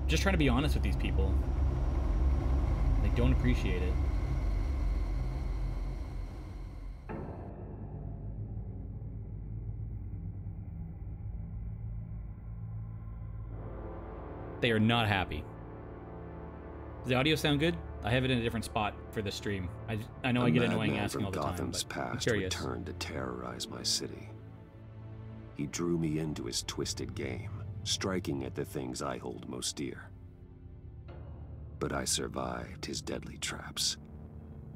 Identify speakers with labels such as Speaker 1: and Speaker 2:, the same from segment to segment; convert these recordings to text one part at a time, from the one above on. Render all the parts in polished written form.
Speaker 1: Just trying to be honest with these people. They don't appreciate it. They are not happy. Does the audio sound good? I have it in a different spot for the stream. I know I get annoying asking all the time,
Speaker 2: Gotham's
Speaker 1: but I'm
Speaker 2: past
Speaker 1: curious.
Speaker 2: returned to terrorize my city. He drew me into his twisted game, striking at the things I hold most dear. But I survived his deadly traps.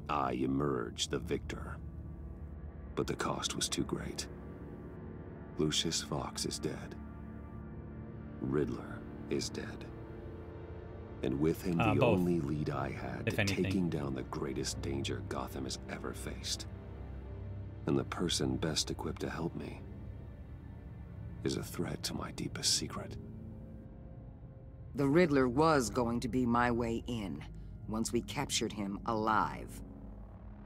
Speaker 2: I emerged the victor. But the cost was too great. Lucius Fox is dead. Riddler is dead. And with him, the
Speaker 1: both,
Speaker 2: only lead I had
Speaker 1: if
Speaker 2: to
Speaker 1: anything.
Speaker 2: taking down the greatest danger Gotham has ever faced. And the person best equipped to help me is a threat to my deepest secret.
Speaker 3: The Riddler was going to be my way in, once we captured him alive.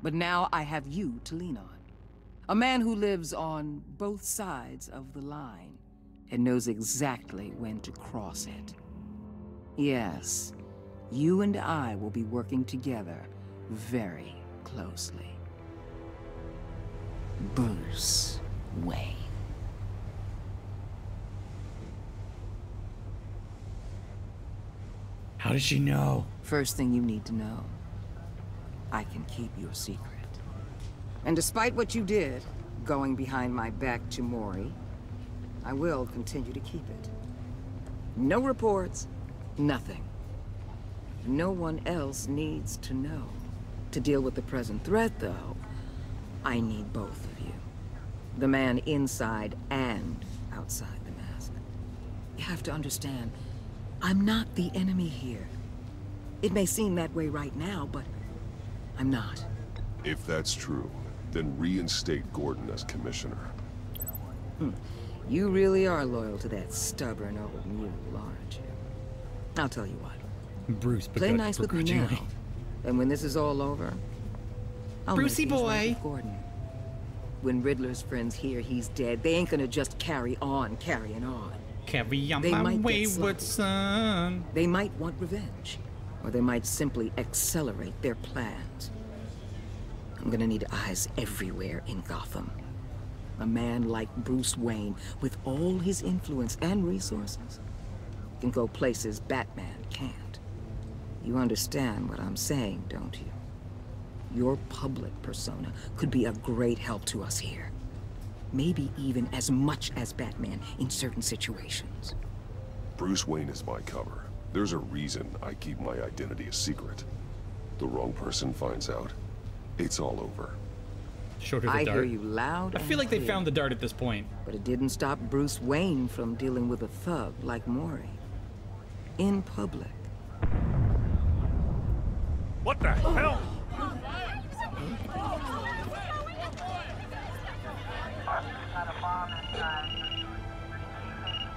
Speaker 3: But now I have you to lean on. A man who lives on both sides of the line, and knows exactly when to cross it. Yes, you and I will be working together very closely. Bruce Wayne.
Speaker 1: How does she know?
Speaker 3: First thing you need to know, I can keep your secret. And despite what you did, going behind my back to Mori, I will continue to keep it. No reports, nothing. No one else needs to know. To deal with the present threat, though, I need both of you. The man inside and outside the mask. You have to understand, I'm not the enemy here. It may seem that way right now, but I'm not.
Speaker 4: If that's true, then reinstate Gordon as commissioner.
Speaker 3: You really are loyal to that stubborn old mule, aren't you? I'll tell you what.
Speaker 1: Bruce,
Speaker 3: Play nice with me now. And when this is all over, I'll
Speaker 1: Brucey
Speaker 3: make things
Speaker 1: boy.
Speaker 3: right with Gordon. When Riddler's friends hear he's dead, they ain't gonna just carry on carrying on.
Speaker 1: Carry on
Speaker 3: They
Speaker 1: my
Speaker 3: might get
Speaker 1: wayward
Speaker 3: sloppy.
Speaker 1: son.
Speaker 3: They might want revenge, or they might simply accelerate their plans. I'm gonna need eyes everywhere in Gotham. A man like Bruce Wayne, with all his influence and resources, can go places Batman can't. You understand what I'm saying, don't you? Your public persona could be a great help to us here. Maybe even as much as Batman in certain situations.
Speaker 4: Bruce Wayne is my cover. There's a reason I keep my identity a secret. The wrong person finds out, it's all over.
Speaker 1: Showed her the
Speaker 3: I
Speaker 1: dart.
Speaker 3: hear you loud
Speaker 1: I feel like
Speaker 3: and
Speaker 1: they
Speaker 3: clear.
Speaker 1: found the dart at this point.
Speaker 3: But it didn't stop Bruce Wayne from dealing with a thug like Mori. In public.
Speaker 5: What the hell?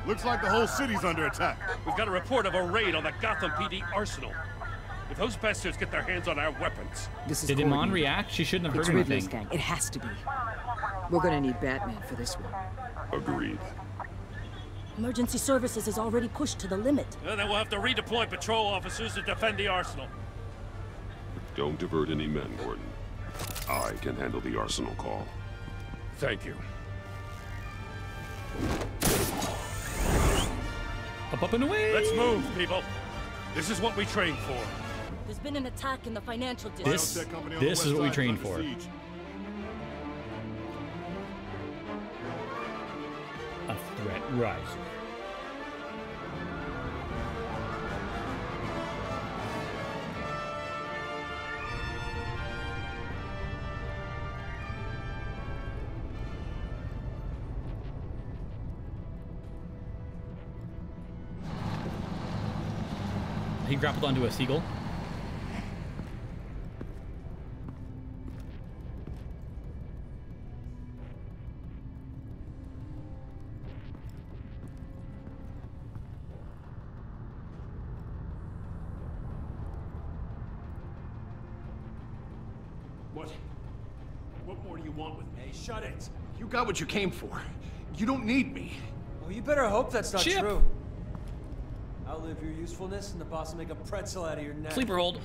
Speaker 6: Looks like the whole city's under attack.
Speaker 5: We've got a report of a raid on the Gotham PD arsenal. If those bastards get their hands on our weapons...
Speaker 3: This is
Speaker 1: Did
Speaker 3: Gordon.
Speaker 1: Iman react? She shouldn't have
Speaker 3: It's
Speaker 1: heard
Speaker 3: Riddler's
Speaker 1: anything.
Speaker 3: gang. It has to be. We're gonna need Batman for this one.
Speaker 4: Agreed.
Speaker 7: Emergency services is already pushed to the limit.
Speaker 5: Then we'll have to redeploy patrol officers to defend the arsenal.
Speaker 4: Don't divert any men, Gordon. I can handle the arsenal call.
Speaker 5: Thank you.
Speaker 1: Up and away!
Speaker 5: Let's move, people. This is what we trained for.
Speaker 7: There's been an attack in the financial district.
Speaker 1: This is what we trained for. A threat rising. He grappled onto a seagull.
Speaker 6: What more do you want with me? Hey, shut it. You got what you came for. You don't need me.
Speaker 8: Well, you better hope that's not
Speaker 1: Chip.
Speaker 8: true.
Speaker 6: Outlive your usefulness, and the boss will make a pretzel out of your neck.
Speaker 1: Sleeper hold.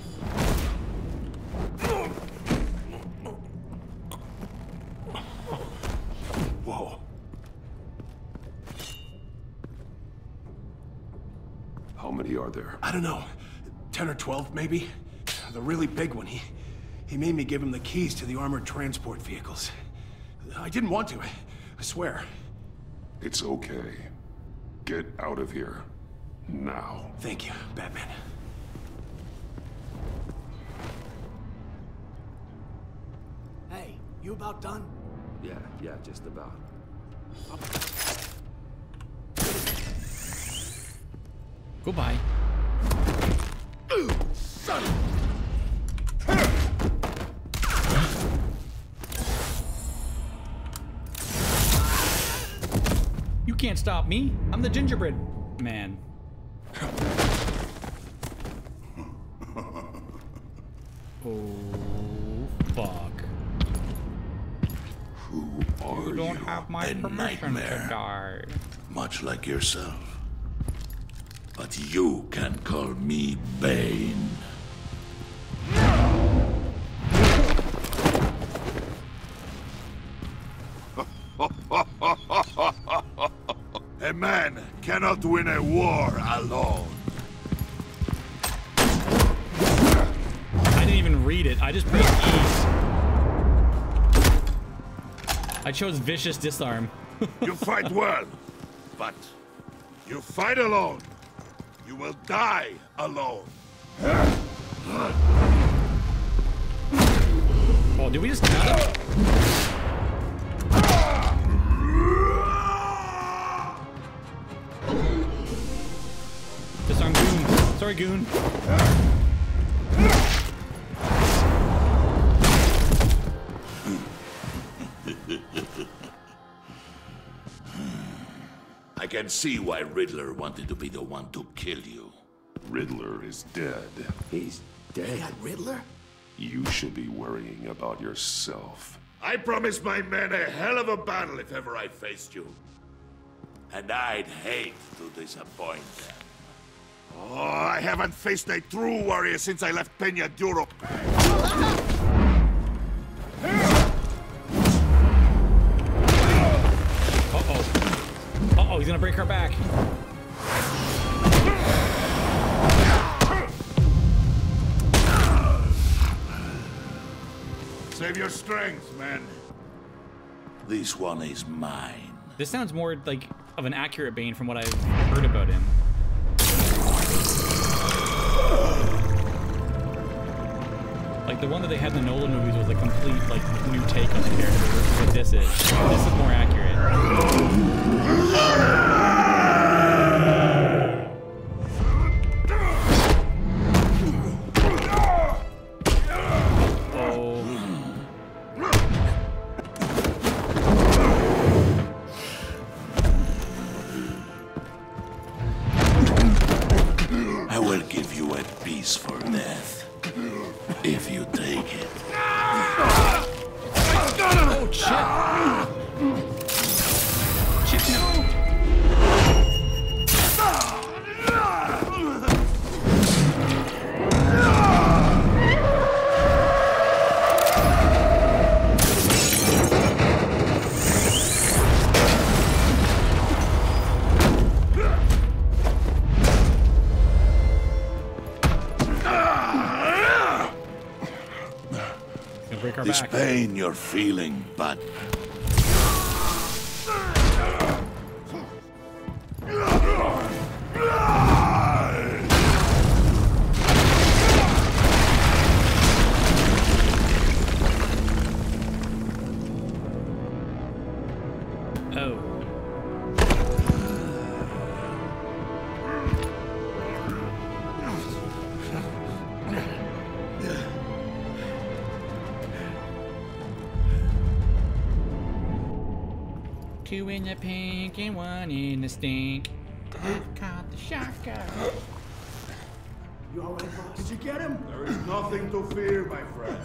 Speaker 4: Whoa. How many are there?
Speaker 6: I don't know. 10 or 12, maybe? The really big one, he made me give him the keys to the armored transport vehicles. I didn't want to, I swear.
Speaker 4: It's okay. Get out of here. Now.
Speaker 6: Thank you, Batman. Hey, you about done?
Speaker 2: Yeah, just about.
Speaker 1: Goodbye.
Speaker 6: Son!
Speaker 1: You can't stop me. I'm the gingerbread man. Oh, fuck.
Speaker 8: Who are
Speaker 1: You don't have my
Speaker 8: a
Speaker 1: permission
Speaker 8: nightmare,
Speaker 1: to die.
Speaker 8: much like yourself. But you can call me Bane. A man cannot win a war alone.
Speaker 1: I didn't even read it. I just pressed E. I chose vicious disarm.
Speaker 8: You fight well, but you fight alone. You will die alone.
Speaker 1: Oh, did we just count him? Disarm goon. Sorry, goon.
Speaker 8: I can see why Riddler wanted to be the one to kill you.
Speaker 4: Riddler is dead.
Speaker 2: He's dead.
Speaker 6: Riddler?
Speaker 4: You should be worrying about yourself.
Speaker 8: I promised my men a hell of a battle if ever I faced you. And I'd hate to disappoint them. Oh, I haven't faced a true warrior since I left Peña Duro.
Speaker 1: Uh-oh. Uh-oh, he's gonna break her back.
Speaker 8: Save your strength, man. This one is mine.
Speaker 1: This sounds more like of an accurate Bane from what I've heard about him. Like the one that they had in the Nolan movies was a complete like new take on the character versus what this is. This is more accurate.
Speaker 8: I will give you a piece for death. If you take it.
Speaker 1: Oh, shit. Shit, no. Break our
Speaker 8: This
Speaker 1: back.
Speaker 8: pain you're feeling, but
Speaker 1: Oh. Two in the pink and one in the stink. I've caught the shotgun.
Speaker 6: You alright, boss? Did you get him?
Speaker 8: there is nothing to fear, my friend.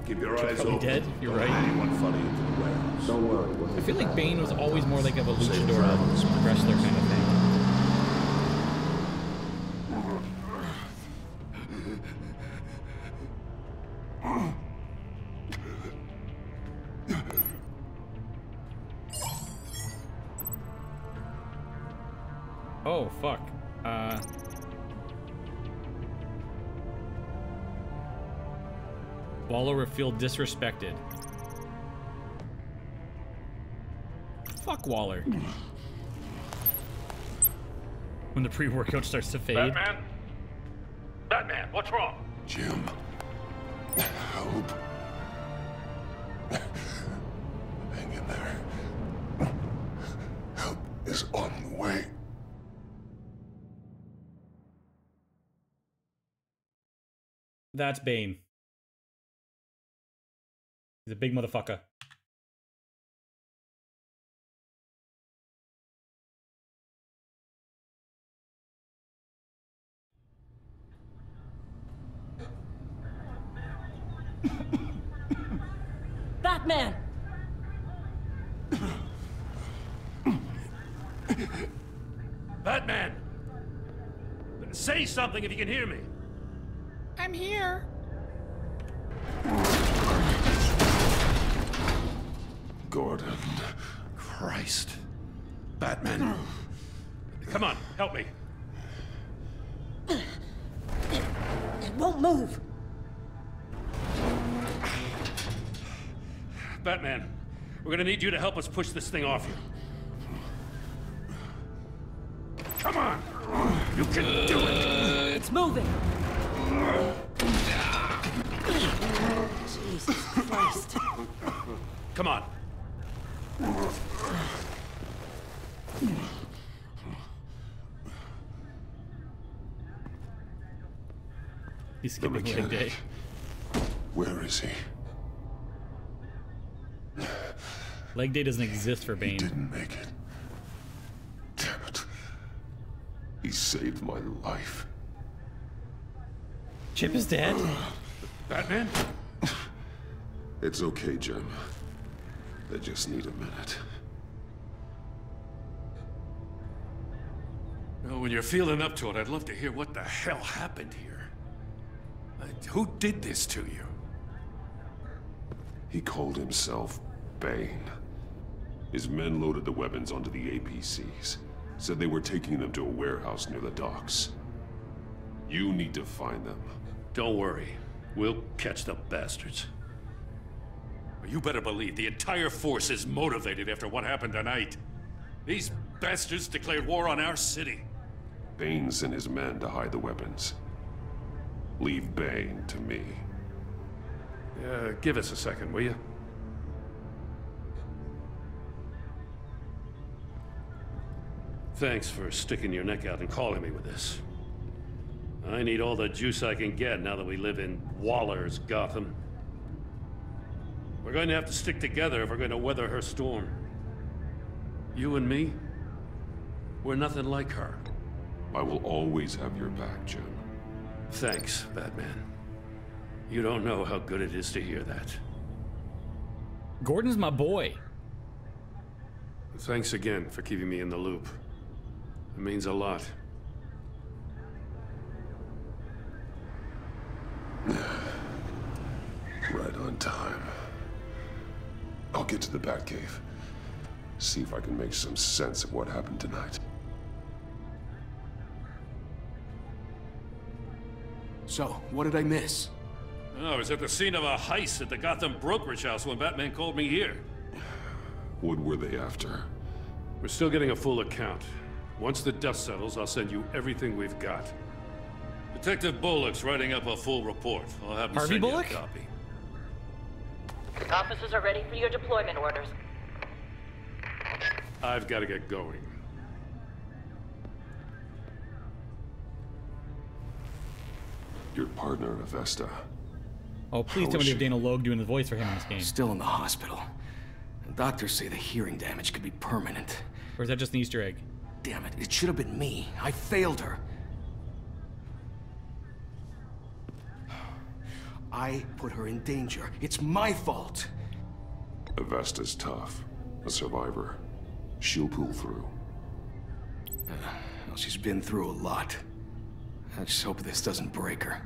Speaker 8: Keep your eyes
Speaker 1: Probably
Speaker 8: open.
Speaker 1: dead. You're
Speaker 8: Don't let
Speaker 1: right.
Speaker 8: anyone follow you to the warehouse.
Speaker 2: Don't worry.
Speaker 1: I feel like Bane was always more like of a
Speaker 8: Safe
Speaker 1: luchador
Speaker 8: travels, my
Speaker 1: wrestler kind of thing. fuck? Waller will feel disrespected. Fuck Waller. When the pre-workout starts to fade.
Speaker 5: Batman? Batman, what's wrong?
Speaker 4: Jim. Help. Hang in there. Help is on the way.
Speaker 1: That's Bane. He's a big motherfucker.
Speaker 7: Batman!
Speaker 5: Batman! Say something if you can hear me.
Speaker 1: I'm here.
Speaker 4: Gordon.
Speaker 5: Christ. Batman. Come on, help me.
Speaker 7: It won't move.
Speaker 5: Batman, we're gonna need you to help us push this thing off you. Come on! You can do it!
Speaker 7: It's moving. Jesus Christ.
Speaker 5: Come on.
Speaker 1: He's skipping leg day.
Speaker 4: Where is he?
Speaker 1: Leg day doesn't exist for
Speaker 4: He
Speaker 1: Bane.
Speaker 4: didn't make it. Damn it. He saved my life.
Speaker 1: Chip is dead.
Speaker 5: Batman?
Speaker 4: It's okay, Jim. I just need a minute.
Speaker 5: Well, when you're feeling up to it, I'd love to hear what the hell happened here. Who did this to you?
Speaker 4: He called himself Bane. His men loaded the weapons onto the APCs. Said they were taking them to a warehouse near the docks. You need to find them.
Speaker 5: Don't worry. We'll catch the bastards. You better believe the entire force is motivated after what happened tonight. These bastards declared war on our city.
Speaker 4: Bane sent his men to hide the weapons. Leave Bane to me.
Speaker 5: Give us a second, will you? Thanks for sticking your neck out and calling me with this. I need all the juice I can get now that we live in Waller's Gotham. We're going to have to stick together if we're going to weather her storm. You and me, we're nothing like her.
Speaker 4: I will always have your back, Jim.
Speaker 5: Thanks, Batman. You don't know how good it is to hear that.
Speaker 1: Gordon's my boy.
Speaker 5: Thanks again for keeping me in the loop. It means a lot.
Speaker 4: Right on time. I'll get to the Batcave. See if I can make some sense of what happened tonight.
Speaker 6: So, what did I miss?
Speaker 5: Oh, I was at the scene of a heist at the Gotham brokerage house when Batman called me here.
Speaker 4: What were they after?
Speaker 5: We're still getting a full account. Once the dust settles, I'll send you everything we've got. Detective Bullock's writing up a full report. I'll have him
Speaker 1: Harvey
Speaker 5: send
Speaker 1: Bullock?
Speaker 5: you a copy.
Speaker 9: Officers are ready for your deployment orders.
Speaker 5: I've got to get going.
Speaker 4: Your partner, Avesta.
Speaker 1: Oh, please
Speaker 4: How
Speaker 1: tell me
Speaker 4: is
Speaker 1: they have
Speaker 4: she?
Speaker 1: Dana Logue doing the voice for him in this game.
Speaker 6: Still in the hospital. The doctors say the hearing damage could be permanent.
Speaker 1: Or is that just an Easter egg?
Speaker 6: Damn it, it should have been me. I failed her. I put her in danger. It's my fault.
Speaker 4: Avesta's tough. A survivor. She'll pull through.
Speaker 6: Well, she's been through a lot. I just hope this doesn't break her.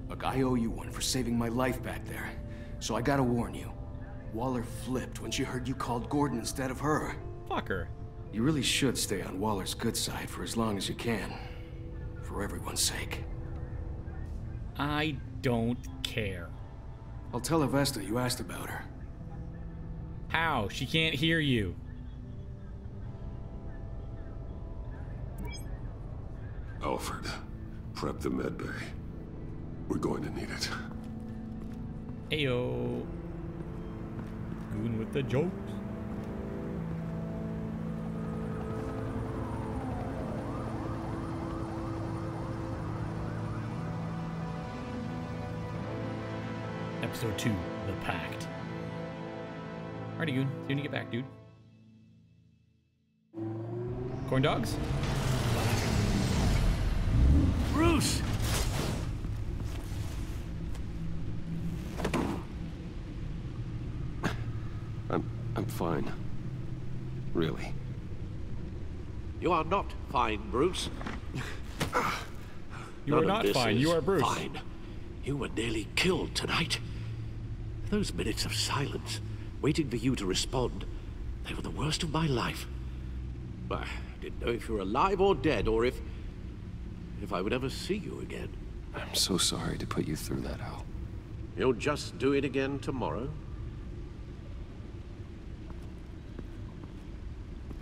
Speaker 6: Look, I owe you one for saving my life back there. So I gotta warn you. Waller flipped when she heard you called Gordon instead of her.
Speaker 1: Fuck her.
Speaker 6: You really should stay on Waller's good side for as long as you can. For everyone's sake.
Speaker 1: I don't care.
Speaker 6: I'll tell Avesta you asked about her.
Speaker 1: How? She can't hear you.
Speaker 4: Alfred, prep the med bay. We're going to need it.
Speaker 1: Ayo. Goon with the jokes. Episode 2, The Pact. Alrighty, Goon. See you when you get back, dude. Corn dogs?
Speaker 5: Bruce!
Speaker 2: I'm fine. Really.
Speaker 10: You are not fine, Bruce.
Speaker 1: You are not fine. You are Bruce.
Speaker 10: Fine. You were nearly killed tonight. Those minutes of silence, waiting for you to respond, they were the worst of my life. I didn't know if you were alive or dead, or if I would ever see you again.
Speaker 2: I'm so sorry to put you through that, Al.
Speaker 10: You'll just do it again tomorrow?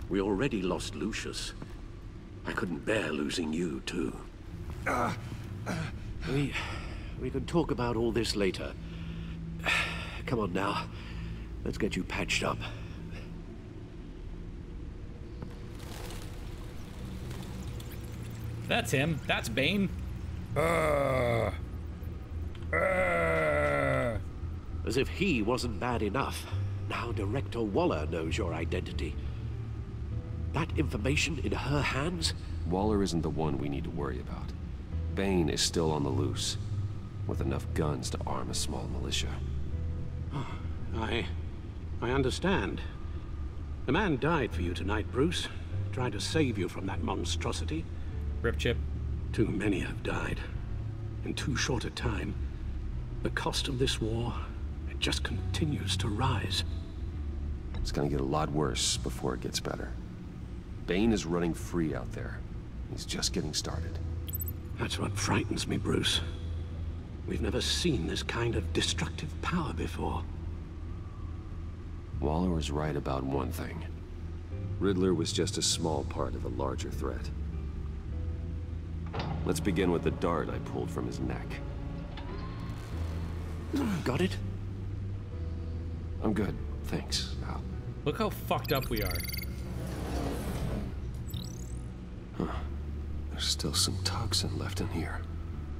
Speaker 10: We already lost Lucius. I couldn't bear losing you, too. We can talk about all this later. Come on now. Let's get you patched up.
Speaker 1: That's him. That's Bane.
Speaker 10: As if he wasn't bad enough. Now Director Waller knows your identity. That information in her hands?
Speaker 2: Waller isn't the one we need to worry about. Bane is still on the loose, with enough guns to arm a small militia.
Speaker 11: I understand. The man died for you tonight, Bruce. Trying to save you from that monstrosity.
Speaker 1: Rip Chip.
Speaker 11: Too many have died. In too short a time. The cost of this war, it just continues to rise.
Speaker 2: It's gonna get a lot worse before it gets better. Bane is running free out there. He's just getting started.
Speaker 11: That's what frightens me, Bruce. We've never seen this kind of destructive power before.
Speaker 2: Waller was right about one thing. Riddler was just a small part of a larger threat. Let's begin with the dart I pulled from his neck.
Speaker 10: Got it?
Speaker 2: I'm good, thanks, Al.
Speaker 1: Look how fucked up we are.
Speaker 2: Huh. There's still some toxin left in here.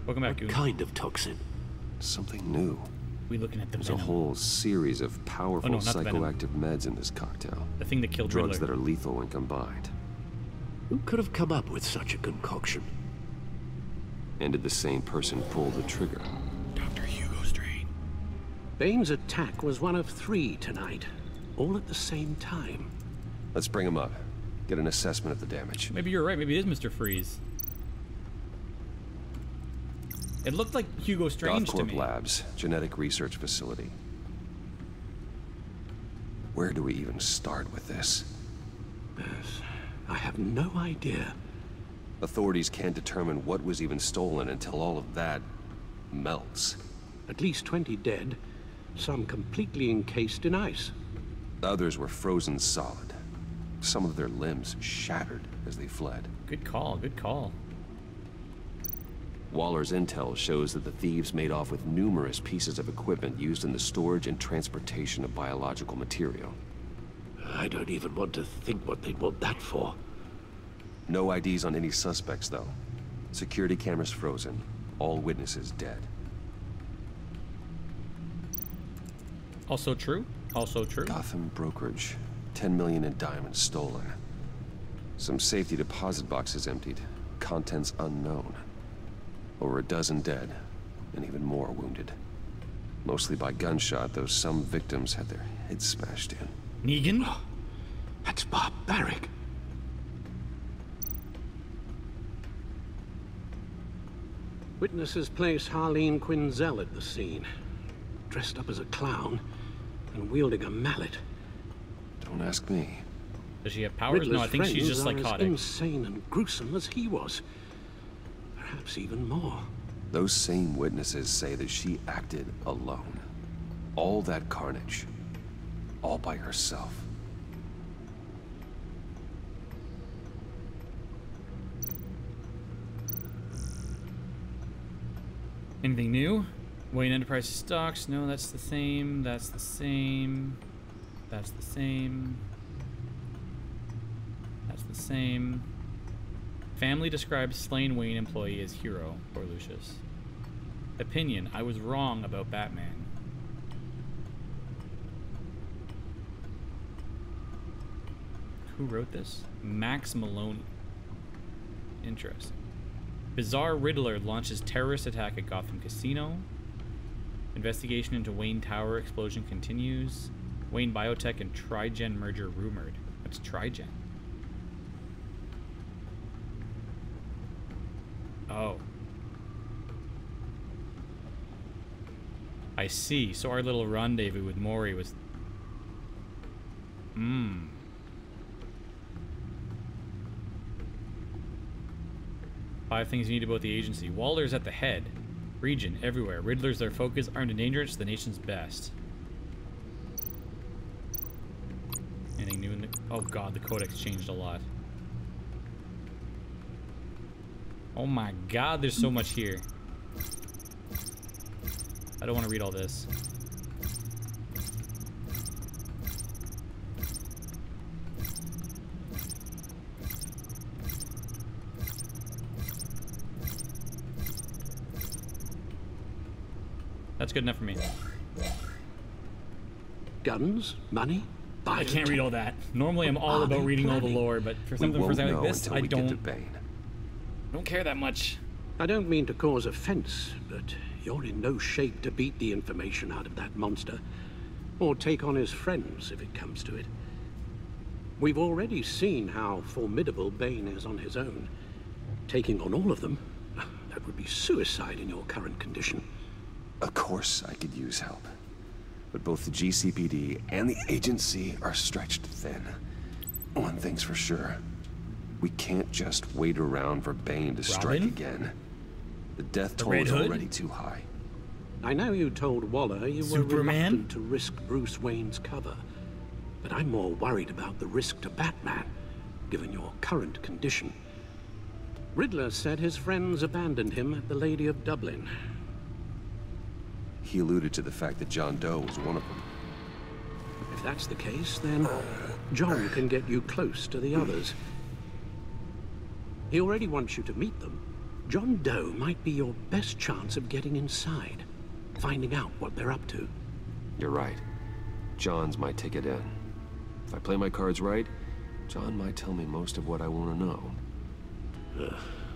Speaker 1: Welcome back,
Speaker 10: What
Speaker 1: Goon.
Speaker 10: kind of toxin?
Speaker 2: Something new.
Speaker 1: We looking at the
Speaker 2: There's
Speaker 1: venom.
Speaker 2: a whole series of powerful
Speaker 1: not the venom.
Speaker 2: psychoactive meds in this cocktail.
Speaker 1: The thing that killed
Speaker 2: Drugs
Speaker 1: Riddler.
Speaker 2: that are lethal when combined.
Speaker 10: Who could have come up with such a concoction?
Speaker 2: And did the same person pull the trigger?
Speaker 6: Dr. Hugo Strain.
Speaker 11: Bane's attack was one of 3 tonight. All at the same time.
Speaker 2: Let's bring him up. Get an assessment of the damage.
Speaker 1: Maybe you're right. Maybe it is Mr. Freeze. It looked like Hugo Strange to
Speaker 2: Gothcorp
Speaker 1: me.
Speaker 2: Labs, genetic research facility. Where do we even start with this?
Speaker 11: Yes, I have no idea.
Speaker 2: Authorities can't determine what was even stolen until all of that melts.
Speaker 11: At least 20 dead, some completely encased in ice.
Speaker 2: Others were frozen solid. Some of their limbs shattered as they fled.
Speaker 1: Good call. Good call.
Speaker 2: Waller's intel shows that the thieves made off with numerous pieces of equipment used in the storage and transportation of biological material.
Speaker 10: I don't even want to think what they'd want that for.
Speaker 2: No IDs on any suspects, though. Security cameras frozen. All witnesses dead.
Speaker 1: Also true. Also true.
Speaker 2: Gotham brokerage. 10 million in diamonds stolen. Some safety deposit boxes emptied. Contents unknown. Over a dozen dead, and even more wounded. Mostly by gunshot, though some victims had their heads smashed in.
Speaker 1: Negan?
Speaker 11: That's barbaric. Witnesses place Harleen Quinzel at the scene. Dressed up as a clown and wielding a mallet.
Speaker 2: Don't ask me.
Speaker 1: Does she have powers? No, I think she's just psychotic.
Speaker 11: As insane and gruesome as he was. Perhaps even more.
Speaker 2: Those same witnesses say that she acted alone. All that carnage. All by herself.
Speaker 1: Anything new? Wayne Enterprises stocks. No, that's the same. That's the same. That's the same. That's the same. Family describes slain Wayne employee as hero. Poor Lucius. Opinion. I was wrong about Batman. Who wrote this? Max Maloney. Interesting. Bizarre Riddler launches terrorist attack at Gotham Casino. Investigation into Wayne Tower explosion continues. Wayne Biotech and Trigen merger rumored. What's Trigen? Oh. I see. So our little rendezvous with Mori was... 5 things you need about the agency. Waller's at the head. Region, everywhere. Riddler's their focus. Armed and dangerous, the nation's best. Anything new in the... Oh god, the codex changed a lot. Oh my god, there's so much here. I don't want to read all this. That's good enough for me.
Speaker 11: Guns, money,
Speaker 1: I can't read all that. Normally I'm all about reading all the lore, but for something like this, I don't care that much.
Speaker 11: I don't mean to cause offense, but you're in no shape to beat the information out of that monster, or take on his friends if it comes to it. We've already seen how formidable Bane is on his own. Taking on all of them, that would be suicide in your current condition.
Speaker 2: Of course I could use help. But both the GCPD and the agency are stretched thin. One thing's for sure. We can't just wait around for Bane to strike again. The death toll is already too high.
Speaker 11: I know you told Waller you were reluctant to risk Bruce Wayne's cover. But I'm more worried about the risk to Batman, given your current condition. Riddler said his friends abandoned him at the Lady of Dublin.
Speaker 2: He alluded to the fact that John Doe was one of them.
Speaker 11: If that's the case, then John can get you close to the others. He already wants you to meet them. John Doe might be your best chance of getting inside, finding out what they're up to.
Speaker 2: You're right. John's my ticket in. If I play my cards right, John might tell me most of what I want to know.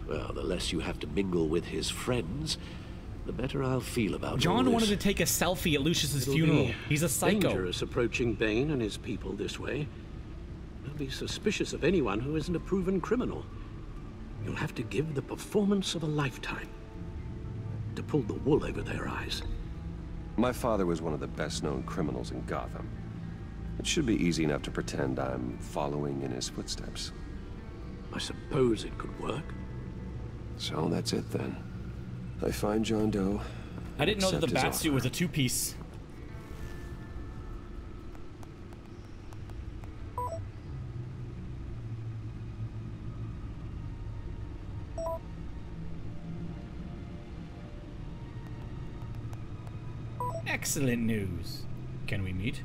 Speaker 10: Well, the less you have to mingle with his friends, the better I'll feel about
Speaker 1: John wanted to take a selfie at Lucius's funeral. He's a psycho.
Speaker 11: Dangerous approaching Bane and his people this way. They'll be suspicious of anyone who isn't a proven criminal. You'll have to give the performance of a lifetime to pull the wool over their eyes.
Speaker 2: My father was one of the best-known criminals in Gotham. It should be easy enough to pretend I'm following in his footsteps.
Speaker 11: I suppose it could work.
Speaker 2: So that's it then. I find John Doe.
Speaker 1: I didn't know that the Batsuit was a two-piece. Excellent news. Can we meet?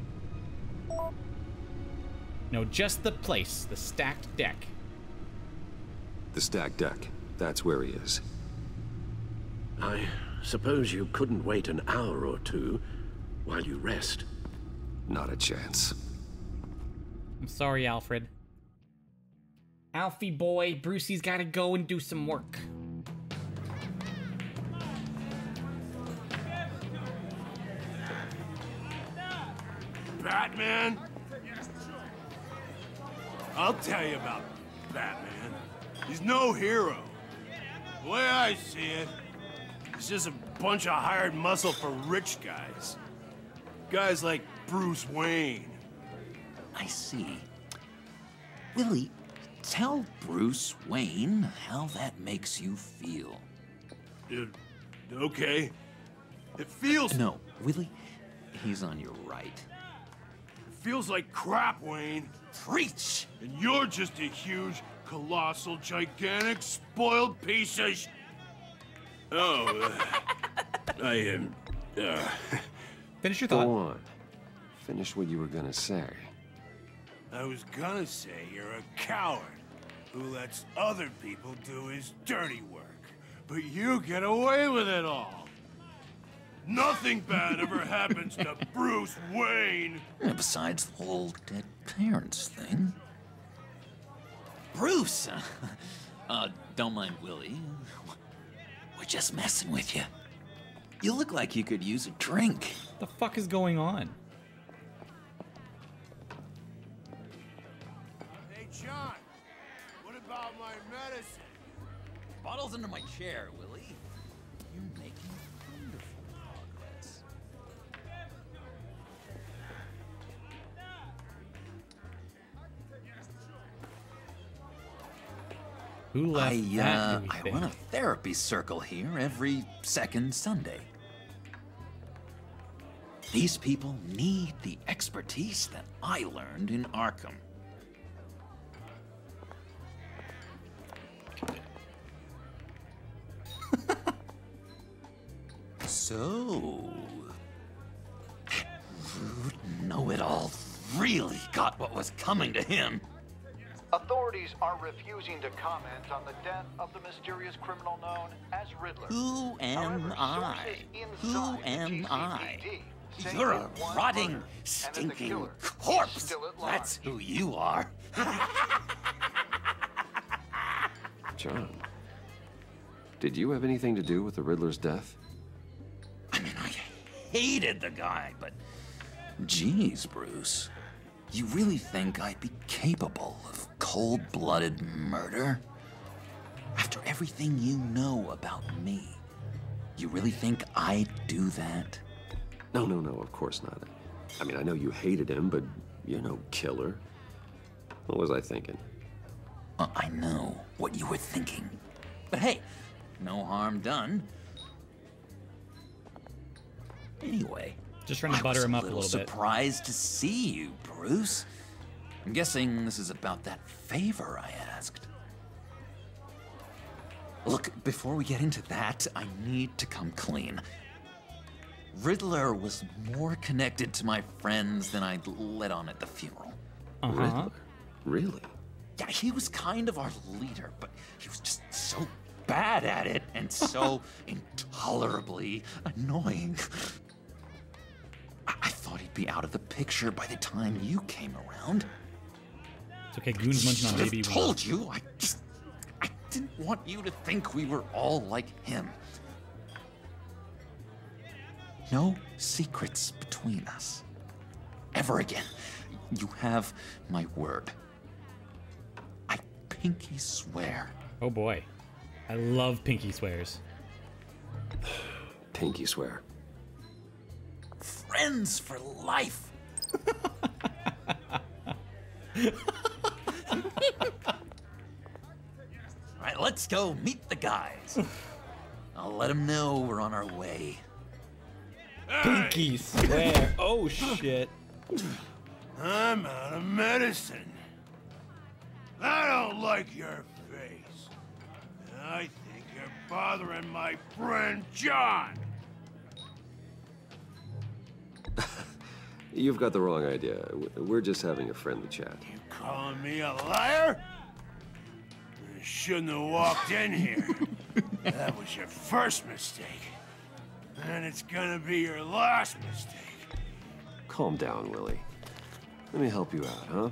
Speaker 1: No, just the place, the stacked deck.
Speaker 2: The stacked deck. That's where he is.
Speaker 10: I suppose you couldn't wait an hour or two while you rest.
Speaker 2: Not a chance.
Speaker 1: I'm sorry, Alfred. Alfie boy, Brucey's gotta go and do some work.
Speaker 6: Batman? I'll tell you about Batman. He's no hero. The way I see it, he's just a bunch of hired muscle for rich guys. Guys like Bruce Wayne.
Speaker 10: I see.
Speaker 12: Willie, tell Bruce Wayne how that makes you feel.
Speaker 6: Okay. It feels...
Speaker 12: No, Willie, he's on your right.
Speaker 6: It feels like crap, Wayne.
Speaker 12: Preach!
Speaker 6: And you're just a huge, colossal, gigantic, spoiled piece of Oh, I am...
Speaker 1: Finish your thought.
Speaker 2: Go on. Finish what you were gonna say.
Speaker 6: I was gonna say you're a coward who lets other people do his dirty work. But you get away with it all. Nothing bad ever happens to Bruce Wayne.
Speaker 12: Besides the whole dead parents thing. Bruce! Don't mind Willie. We're just messing with you. You look like you could use a drink.
Speaker 1: What the fuck is going on?
Speaker 6: Hey, John. What about my medicine?
Speaker 12: Bottle's under my chair, Willie. You're making wonderful progress.
Speaker 1: Who left that, do we
Speaker 12: I
Speaker 1: think?
Speaker 12: run a therapy circle here every second Sunday. These people need the expertise that I learned in Arkham. So, rude know-it-all really got what was coming to him.
Speaker 13: Authorities are refusing to comment on the death of the mysterious criminal known as Riddler.
Speaker 12: Who am
Speaker 13: However,
Speaker 12: I?
Speaker 13: sources
Speaker 12: Who
Speaker 13: inside the
Speaker 12: am I?
Speaker 13: GCPD say
Speaker 12: You're a
Speaker 13: it was
Speaker 12: rotting,
Speaker 13: murdered, and that the
Speaker 12: stinking
Speaker 13: killer is
Speaker 12: corpse.
Speaker 13: still at large.
Speaker 12: That's who you are.
Speaker 2: John, did you have anything to do with the Riddler's death?
Speaker 12: I mean, I hated the guy, but geez, Bruce. You really think I'd be capable of cold-blooded murder? After everything you know about me, you really think I'd do that?
Speaker 2: No, of course not. I mean, I know you hated him, but you're no killer. What was I thinking?
Speaker 12: I know what you were thinking. But hey, no harm done. Anyway,
Speaker 1: just trying to butter him up a little bit.
Speaker 12: Surprised to see you, Bruce. I'm guessing this is about that favor I asked. Look, before we get into that, I need to come clean. Riddler was more connected to my friends than I'd let on at the funeral.
Speaker 2: Riddler? Really?
Speaker 12: Yeah, he was kind of our leader, but he was just so bad at it and so intolerably annoying. I thought he'd be out of the picture by the time you came around.
Speaker 1: It's okay, Goon's munching on baby.
Speaker 12: I told you, I didn't want you to think we were all like him. No secrets between us. Ever again. You have my word. I pinky swear.
Speaker 1: Oh boy. I love pinky swears.
Speaker 2: Pinky swear.
Speaker 12: Friends for life. All right, let's go meet the guys. I'll let them know we're on our way.
Speaker 1: Pinky swear. Oh shit.
Speaker 6: I'm out of medicine. I don't like your face. And I think you're bothering my friend John.
Speaker 2: You've got the wrong idea. We're just having a friendly chat.
Speaker 6: You calling me a liar? You shouldn't have walked in here. That was your first mistake. And it's gonna be your last mistake.
Speaker 2: Calm down, Willie. Let me help you out, huh?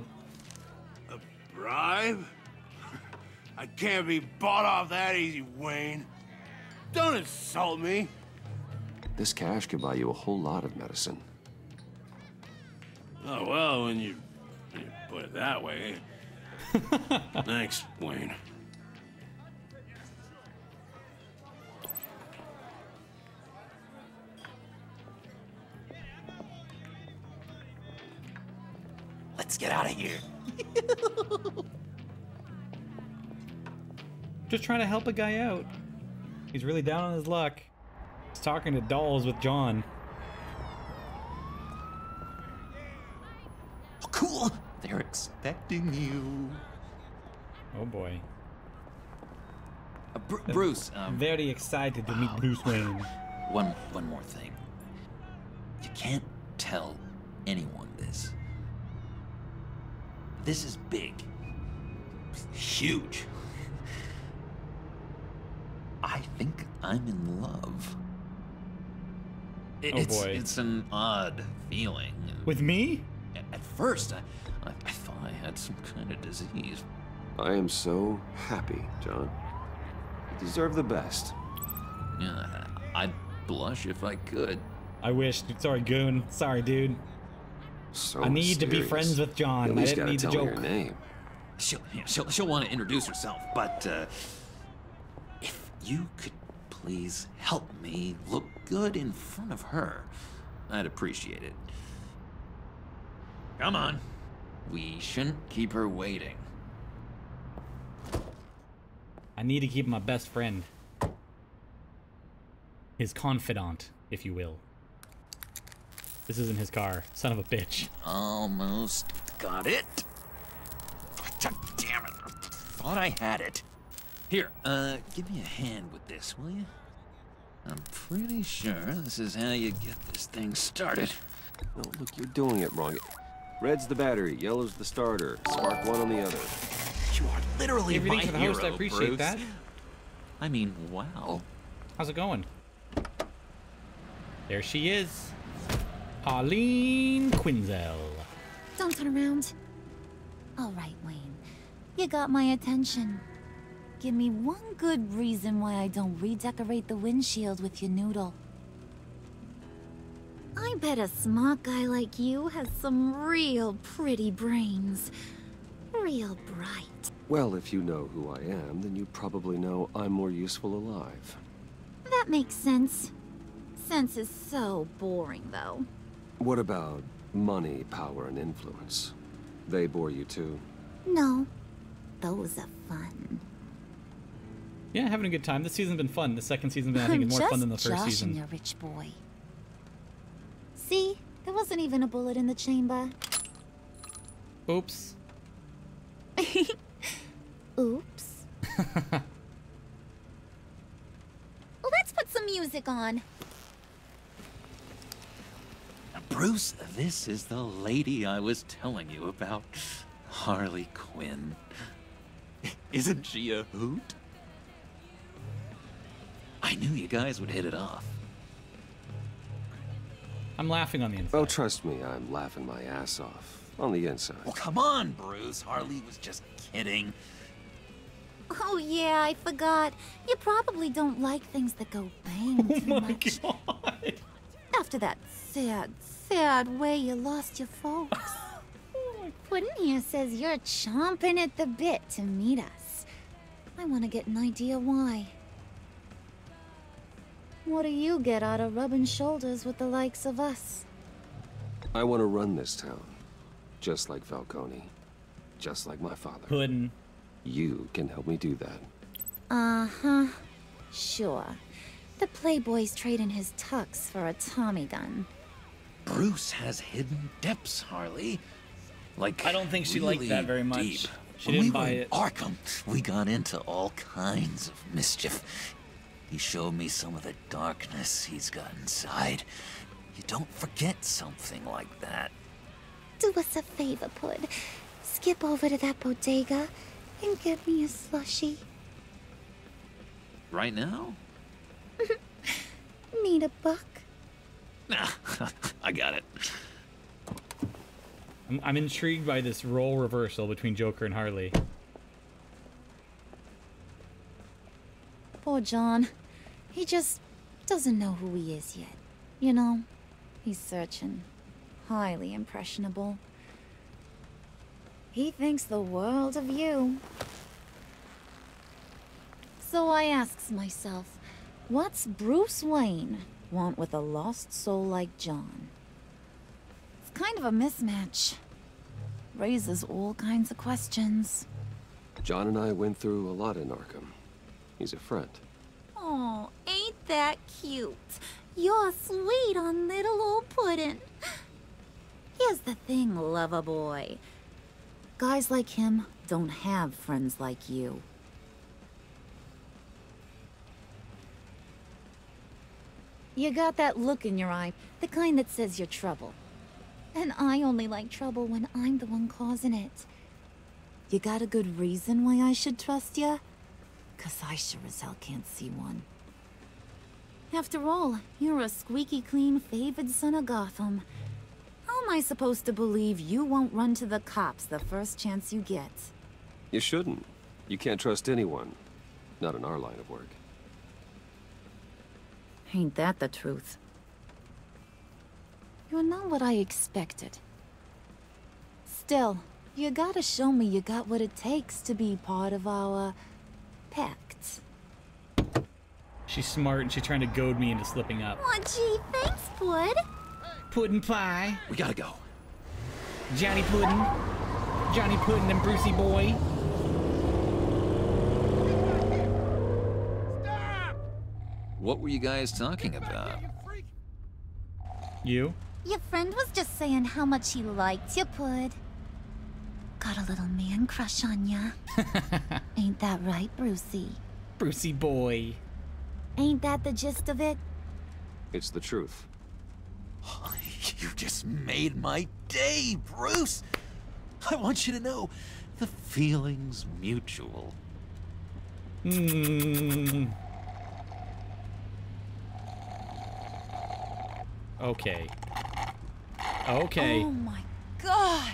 Speaker 6: A bribe? I can't be bought off that easy, Wayne. Don't insult me.
Speaker 2: This cash could buy you a whole lot of medicine.
Speaker 6: Oh, well, when you put it that way. Thanks, Wayne.
Speaker 12: Let's get out of here.
Speaker 1: Just trying to help a guy out. He's really down on his luck. He's talking to dolls with John.
Speaker 12: Oh, cool! They're expecting you.
Speaker 1: Oh boy.
Speaker 12: Bruce,
Speaker 1: very excited to meet Bruce Wayne.
Speaker 12: One more thing. You can't tell anyone this. This is big. Huge. I think I'm in love. It's an odd feeling.
Speaker 1: With me?
Speaker 12: At first, I thought I had some kind of disease.
Speaker 2: I am so happy, John. You deserve the best.
Speaker 12: Yeah, I'd blush if I could.
Speaker 1: I wish. Sorry, Goon. Sorry, dude.
Speaker 2: So
Speaker 1: I need
Speaker 2: mysterious.
Speaker 1: to be friends with John.
Speaker 2: At least
Speaker 1: I didn't need the
Speaker 2: tell me
Speaker 1: joke.
Speaker 2: her name.
Speaker 12: She'll want to introduce herself, but if you could please help me look good in front of her, I'd appreciate it. Come on. We shouldn't keep her waiting.
Speaker 1: I need to keep my best friend. His confidant, if you will. This isn't his car. Son of a bitch.
Speaker 12: Almost got it. God damn it. Thought I had it. Here, give me a hand with this, will you? I'm pretty sure this is how you get this thing started.
Speaker 2: No, look, you're doing it wrong. Red's the battery, yellow's the starter. Spark one on the other.
Speaker 12: You are literally
Speaker 1: Everything
Speaker 12: my
Speaker 1: for the
Speaker 12: hero,
Speaker 1: host, I appreciate
Speaker 12: Bruce.
Speaker 1: that.
Speaker 12: I mean, wow.
Speaker 1: How's it going? There she is. Pauline Quinzel.
Speaker 14: Don't turn around. All right, Wayne. You got my attention. Give me one good reason why I don't redecorate the windshield with your noodle. I bet a smart guy like you has some real pretty brains. Real bright.
Speaker 2: Well, if you know who I am, then you probably know I'm more useful alive.
Speaker 14: That makes sense. Sense is so boring, though.
Speaker 2: What about money, power, and influence? They bore you too?
Speaker 14: No. Those are fun.
Speaker 1: Yeah, having a good time. This season's been fun. The second season's been, I think, more fun than the first season.
Speaker 14: You rich boy. See? There wasn't even a bullet in the chamber.
Speaker 1: Oops.
Speaker 14: Oops. Let's put some music on.
Speaker 12: Bruce, this is the lady I was telling you about. Harley Quinn. Isn't she a hoot? I knew you guys would hit it off.
Speaker 1: I'm laughing on the inside.
Speaker 2: Oh, trust me, I'm laughing my ass off. On the inside.
Speaker 12: Well, come on, Bruce. Harley was just kidding.
Speaker 14: Oh yeah, I forgot. You probably don't like things that go bang too much.
Speaker 1: God.
Speaker 14: After that sad way you lost your folks. Puddin' here says you're chomping at the bit to meet us. I want to get an idea why. What do you get out of rubbing shoulders with the likes of us?
Speaker 2: I want to run this town. Just like Falcone. Just like my father.
Speaker 1: Puddin'.
Speaker 2: You can help me do that.
Speaker 14: Uh-huh. Sure. The Playboy's trading his tux for a Tommy gun.
Speaker 12: Bruce has hidden depths, Harley. Like,
Speaker 1: I don't think she
Speaker 12: really
Speaker 1: liked that very much.
Speaker 12: Deep.
Speaker 1: She
Speaker 12: When
Speaker 1: didn't
Speaker 12: we
Speaker 1: buy
Speaker 12: were in
Speaker 1: it.
Speaker 12: Arkham, we got into all kinds of mischief. He showed me some of the darkness he's got inside. You don't forget something like that.
Speaker 14: Do us a favor, Pud. Skip over to that bodega and get me a slushie.
Speaker 12: Right now?
Speaker 14: Need a buck?
Speaker 12: Nah, I got it.
Speaker 1: I'm intrigued by this role reversal between Joker and Harley.
Speaker 14: Poor John. He just doesn't know who he is yet. You know, he's searching. Highly impressionable. He thinks the world of you. So I asks myself, what's Bruce Wayne want with a lost soul like John? It's kind of a mismatch. Raises all kinds of questions.
Speaker 2: John and I went through a lot in Arkham. He's a friend.
Speaker 14: Oh, ain't that cute? You're sweet on little old puddin'. Here's the thing, lover boy. Guys like him don't have friends like you. You got that look in your eye, the kind that says you're trouble. And I only like trouble when I'm the one causing it. You got a good reason why I should trust you? 'Cause I sure as hell can't see one. After all, you're a squeaky clean favored son of Gotham. How am I supposed to believe you won't run to the cops the first chance you get?
Speaker 2: You shouldn't. You can't trust anyone. Not in our line of work.
Speaker 14: Ain't that the truth? You're not what I expected. Still, you gotta show me you got what it takes to be part of our pact.
Speaker 1: She's smart and she's trying to goad me into slipping up.
Speaker 14: Aw, gee, thanks, Bud.
Speaker 1: Puddin' pie.
Speaker 12: We gotta go.
Speaker 1: Johnny Puddin'. Johnny Puddin' and Brucey boy.
Speaker 12: What were you guys talking about?
Speaker 1: You?
Speaker 14: Your friend was just saying how much he liked you, Pud. Got a little man crush on ya. Ain't that right, Brucey?
Speaker 1: Brucey boy.
Speaker 14: Ain't that the gist of it?
Speaker 2: It's the truth.
Speaker 12: You just made my day, Bruce. I want you to know the feeling's mutual.
Speaker 1: Okay. Okay.
Speaker 14: Oh my god!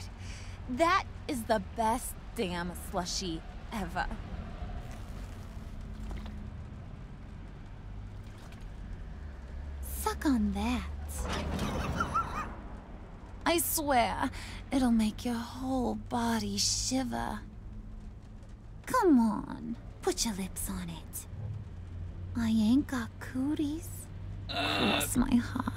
Speaker 14: That is the best damn slushie ever. Suck on that. I swear, it'll make your whole body shiver. Come on, put your lips on it. I ain't got cooties. Cross my heart.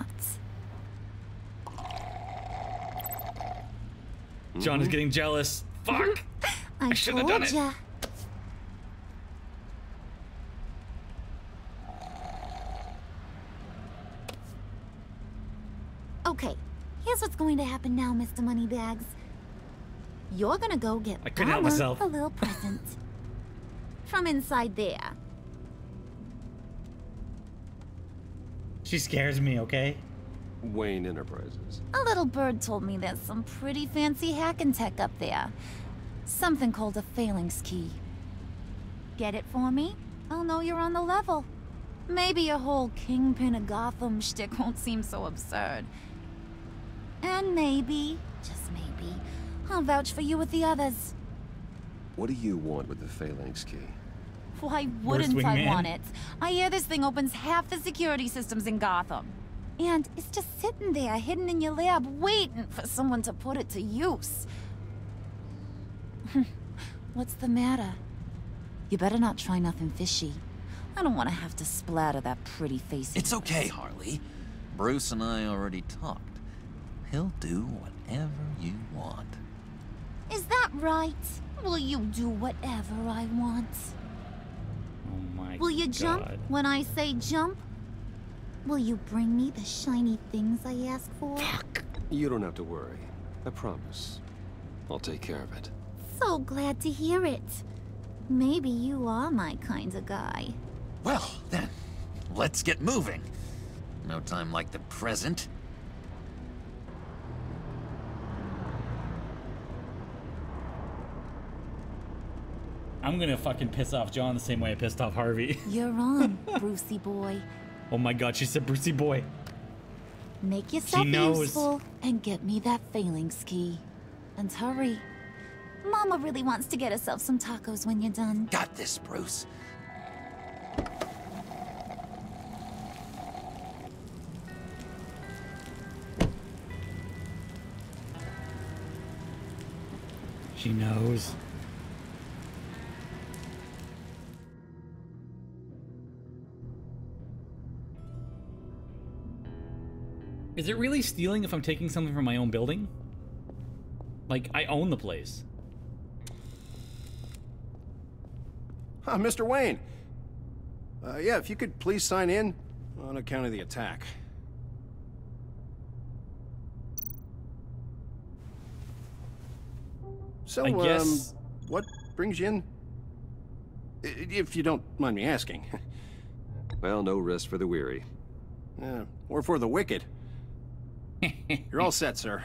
Speaker 1: John is getting jealous. Fuck! I should have done it.
Speaker 14: Ya. Okay, here's what's going to happen now, Mr. Moneybags. You're gonna go get
Speaker 1: I couldn't help
Speaker 14: Mama
Speaker 1: myself.
Speaker 14: a little present. From inside there.
Speaker 1: She scares me, okay?
Speaker 2: Wayne Enterprises.
Speaker 14: A little bird told me there's some pretty fancy hacking tech up there. Something called a phalanx key. Get it for me? I'll know you're on the level. Maybe your whole Kingpin of Gotham shtick won't seem so absurd. And maybe, just maybe, I'll vouch for you with the others.
Speaker 2: What do you want with the phalanx key?
Speaker 14: Why wouldn't I want it? I hear this thing opens half the security systems in Gotham. And it's just sitting there, hidden in your lab, waiting for someone to put it to use. What's the matter? You better not try nothing fishy. I don't want to have to splatter that pretty face.
Speaker 12: It's okay, Harley. Bruce and I already talked. He'll do whatever you want.
Speaker 14: Is that right? Will you do whatever I want?
Speaker 1: Oh my god.
Speaker 14: Will you jump when I say jump? Will you bring me the shiny things I ask for?
Speaker 1: Fuck.
Speaker 2: You don't have to worry. I promise. I'll take care of it.
Speaker 14: So glad to hear it. Maybe you are my kind of guy.
Speaker 12: Well, then, let's get moving. No time like the present.
Speaker 1: I'm gonna fucking piss off John the same way I pissed off Harvey.
Speaker 14: You're on, Brucey boy.
Speaker 1: Oh my god, she said Brucey boy.
Speaker 14: Make yourself
Speaker 1: She knows.
Speaker 14: useful and get me that phalanx key. And hurry. Mama really wants to get herself some tacos when you're done.
Speaker 12: Got this, Bruce.
Speaker 1: She knows. Is it really stealing if I'm taking something from my own building? Like, I own the place.
Speaker 15: Mr. Wayne, Yeah, if you could please sign in on account of the attack. So,
Speaker 1: I guess...
Speaker 15: what brings you in? If you don't mind me asking.
Speaker 2: Well, no rest for the weary.
Speaker 15: Or for the wicked. You're all set, sir.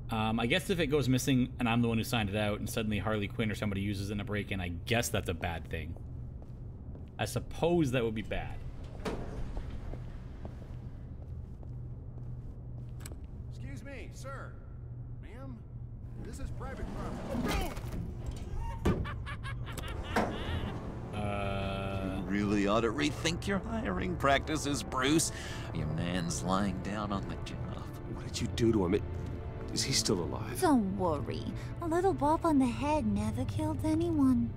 Speaker 1: I guess if it goes missing and I'm the one who signed it out and suddenly Harley Quinn or somebody uses it in a break-in, I guess that's a bad thing. I suppose that would be bad.
Speaker 15: Excuse me, sir. Ma'am? This is private property.
Speaker 12: You really ought to rethink your hiring practices, Bruce. Your man's lying down on the job.
Speaker 2: What did you do to him? Is he still alive?
Speaker 14: Don't worry. A little bump on the head never killed anyone.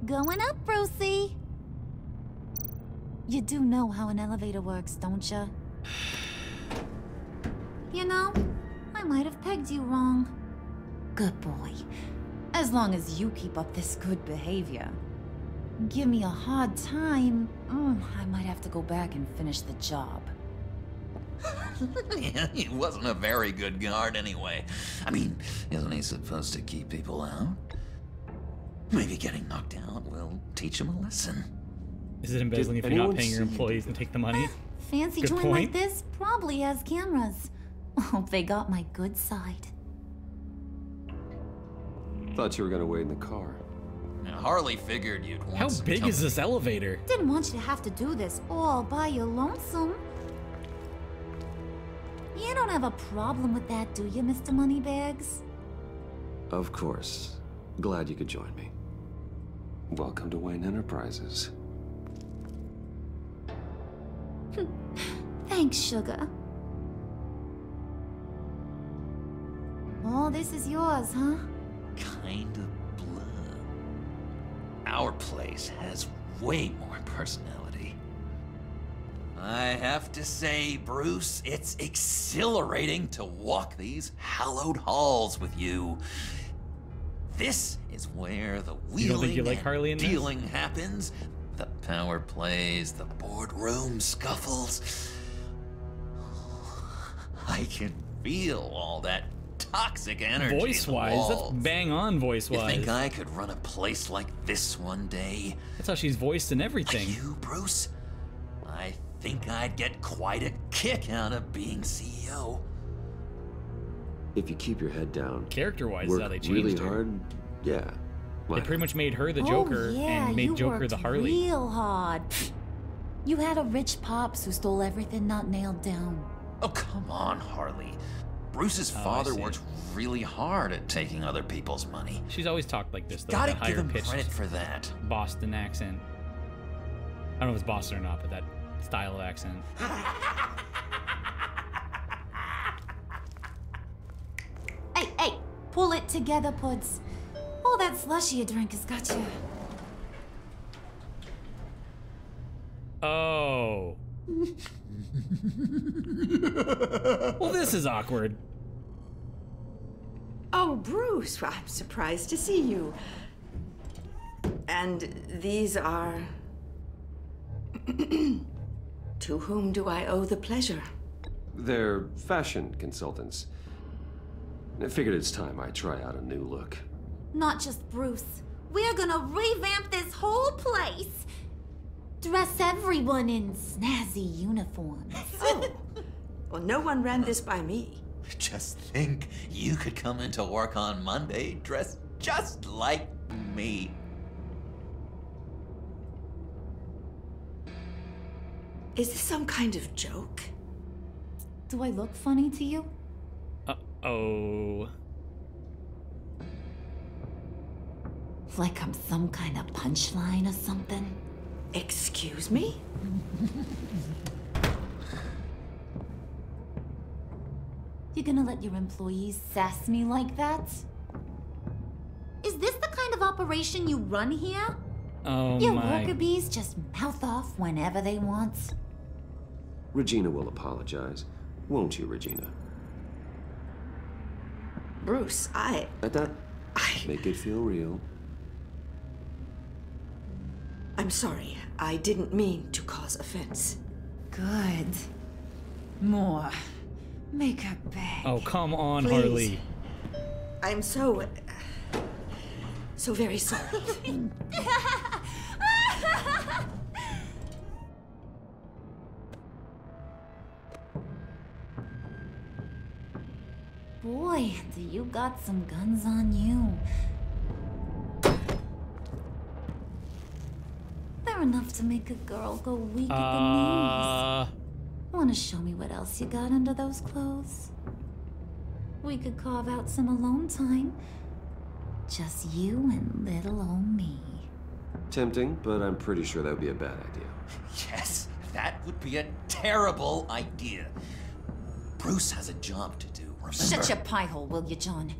Speaker 14: Going up, Brucey. You do know how an elevator works, don't you? You know, I might have pegged you wrong. Good boy. As long as you keep up this good behavior. Give me a hard time, I might have to go back and finish the job.
Speaker 12: He wasn't a very good guard anyway. I mean, isn't he supposed to keep people out? Maybe getting knocked out will teach him a lesson.
Speaker 1: Is it embezzling if you're not paying your employees and take the money?
Speaker 14: Fancy
Speaker 1: Good
Speaker 14: joint
Speaker 1: point.
Speaker 14: like this probably has cameras. Hope they got my good side.
Speaker 2: Thought you were gonna wait in the car.
Speaker 12: Now, Harley figured you'd want
Speaker 1: How
Speaker 12: some
Speaker 1: big is
Speaker 12: company.
Speaker 1: this elevator?
Speaker 14: Didn't want you to have to do this all by your lonesome. You don't have a problem with that, do you, Mr. Moneybags?
Speaker 2: Of course. Glad you could join me. Welcome to Wayne Enterprises.
Speaker 14: Thanks, sugar. All this is yours, huh?
Speaker 12: Kind of blood. Our place has way more personality. I have to say, Bruce, it's exhilarating to walk these hallowed halls with you. This is where the
Speaker 1: You don't think you
Speaker 12: wheeling
Speaker 1: like Harley in
Speaker 12: and
Speaker 1: this?
Speaker 12: dealing happens. The power plays, the boardroom scuffles. I can feel all that toxic energy in the
Speaker 1: Voice-wise, that's
Speaker 12: walls.
Speaker 1: bang on voice-wise.
Speaker 12: You think I could run a place like this one day?
Speaker 1: That's how she's voiced in everything.
Speaker 12: You, Bruce? I think I'd get quite a kick out of being CEO.
Speaker 2: If you keep your head down,
Speaker 1: Character-wise,
Speaker 2: work
Speaker 1: how they changed
Speaker 2: really
Speaker 1: her.
Speaker 2: hard, yeah.
Speaker 1: They pretty much made her the Joker
Speaker 14: Oh, yeah,
Speaker 1: and made
Speaker 14: you
Speaker 1: Joker
Speaker 14: worked
Speaker 1: the Harley.
Speaker 14: real hard. You had a rich pops who stole everything not nailed down.
Speaker 12: Oh, come on, Harley. Bruce's
Speaker 1: Oh, I
Speaker 12: father
Speaker 1: see.
Speaker 12: works really hard at taking other people's money.
Speaker 1: She's always talked like this, though.
Speaker 12: Gotta
Speaker 1: that
Speaker 12: give
Speaker 1: higher
Speaker 12: him
Speaker 1: pitched
Speaker 12: credit for that.
Speaker 1: Boston accent. I don't know if it's Boston or not, but that style of accent.
Speaker 14: Hey, pull it together, Puds. All that slushy you drink has got you.
Speaker 1: Oh. Well, this is awkward.
Speaker 16: Oh, Bruce, I'm surprised to see you. And these are... To whom do I owe the pleasure?
Speaker 2: They're fashion consultants. I figured it's time I try out a new look.
Speaker 14: Not just Bruce. We're gonna revamp this whole place. Dress everyone in snazzy uniforms.
Speaker 16: Oh, well, no one ran this by me.
Speaker 12: Just think, you could come into work on Monday dressed just like me.
Speaker 16: Is this some kind of joke?
Speaker 14: Do I look funny to you?
Speaker 1: Uh-oh.
Speaker 14: Like I'm some kind of punchline or something?
Speaker 16: Excuse me?
Speaker 14: You gonna let your employees sass me like that? Is this the kind of operation you run here?
Speaker 1: Oh
Speaker 14: Your
Speaker 1: my.
Speaker 14: worker bees just mouth off whenever they want.
Speaker 2: Regina will apologize. Won't you, Regina?
Speaker 16: Bruce, I...
Speaker 2: At that, make it feel real.
Speaker 16: I'm sorry. I didn't mean to cause offense.
Speaker 9: Good. More. Make her beg.
Speaker 1: Oh, come on,
Speaker 16: Please.
Speaker 1: Harley.
Speaker 16: I'm so very sorry.
Speaker 14: Boy, do you got some guns on you. They're enough to make a girl go weak at the knees. Wanna show me what else you got under those clothes? We could carve out some alone time. Just you and little old me.
Speaker 2: Tempting, but I'm pretty sure that would be a bad idea.
Speaker 12: Yes, that would be a terrible idea. Bruce has a job to do, remember?
Speaker 14: Shut your pie hole, will you, John?